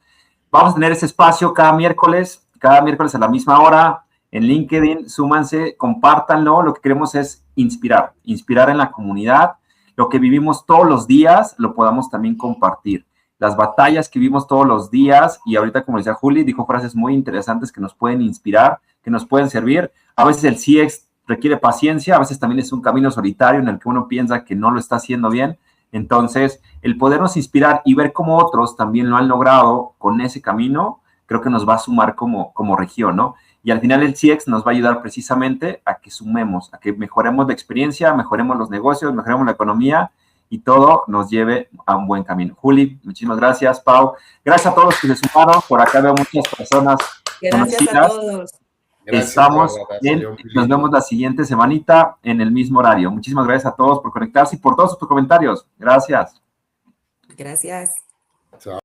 Vamos a tener ese espacio cada miércoles a la misma hora, en LinkedIn, súmanse, compártanlo. Lo que queremos es inspirar en la comunidad. Lo que vivimos todos los días lo podamos también compartir. Las batallas que vivimos todos los días, y ahorita, como decía Juli, dijo frases muy interesantes que nos pueden inspirar, que nos pueden servir. A veces el CX requiere paciencia, a veces también es un camino solitario en el que uno piensa que no lo está haciendo bien. Entonces, el podernos inspirar y ver cómo otros también lo han logrado con ese camino, creo que nos va a sumar como región, ¿no? Y al final el CX nos va a ayudar precisamente a que sumemos, a que mejoremos la experiencia, mejoremos los negocios, mejoremos la economía y todo nos lleve a un buen camino. Juli, muchísimas gracias. Pau, gracias a todos los que se sumaron. Por acá veo muchas personas Gracias conocidas. a todos. Estamos nos vemos la siguiente semanita en el mismo horario. Muchísimas gracias a todos por conectarse y por todos sus comentarios. Gracias. Gracias. Chao.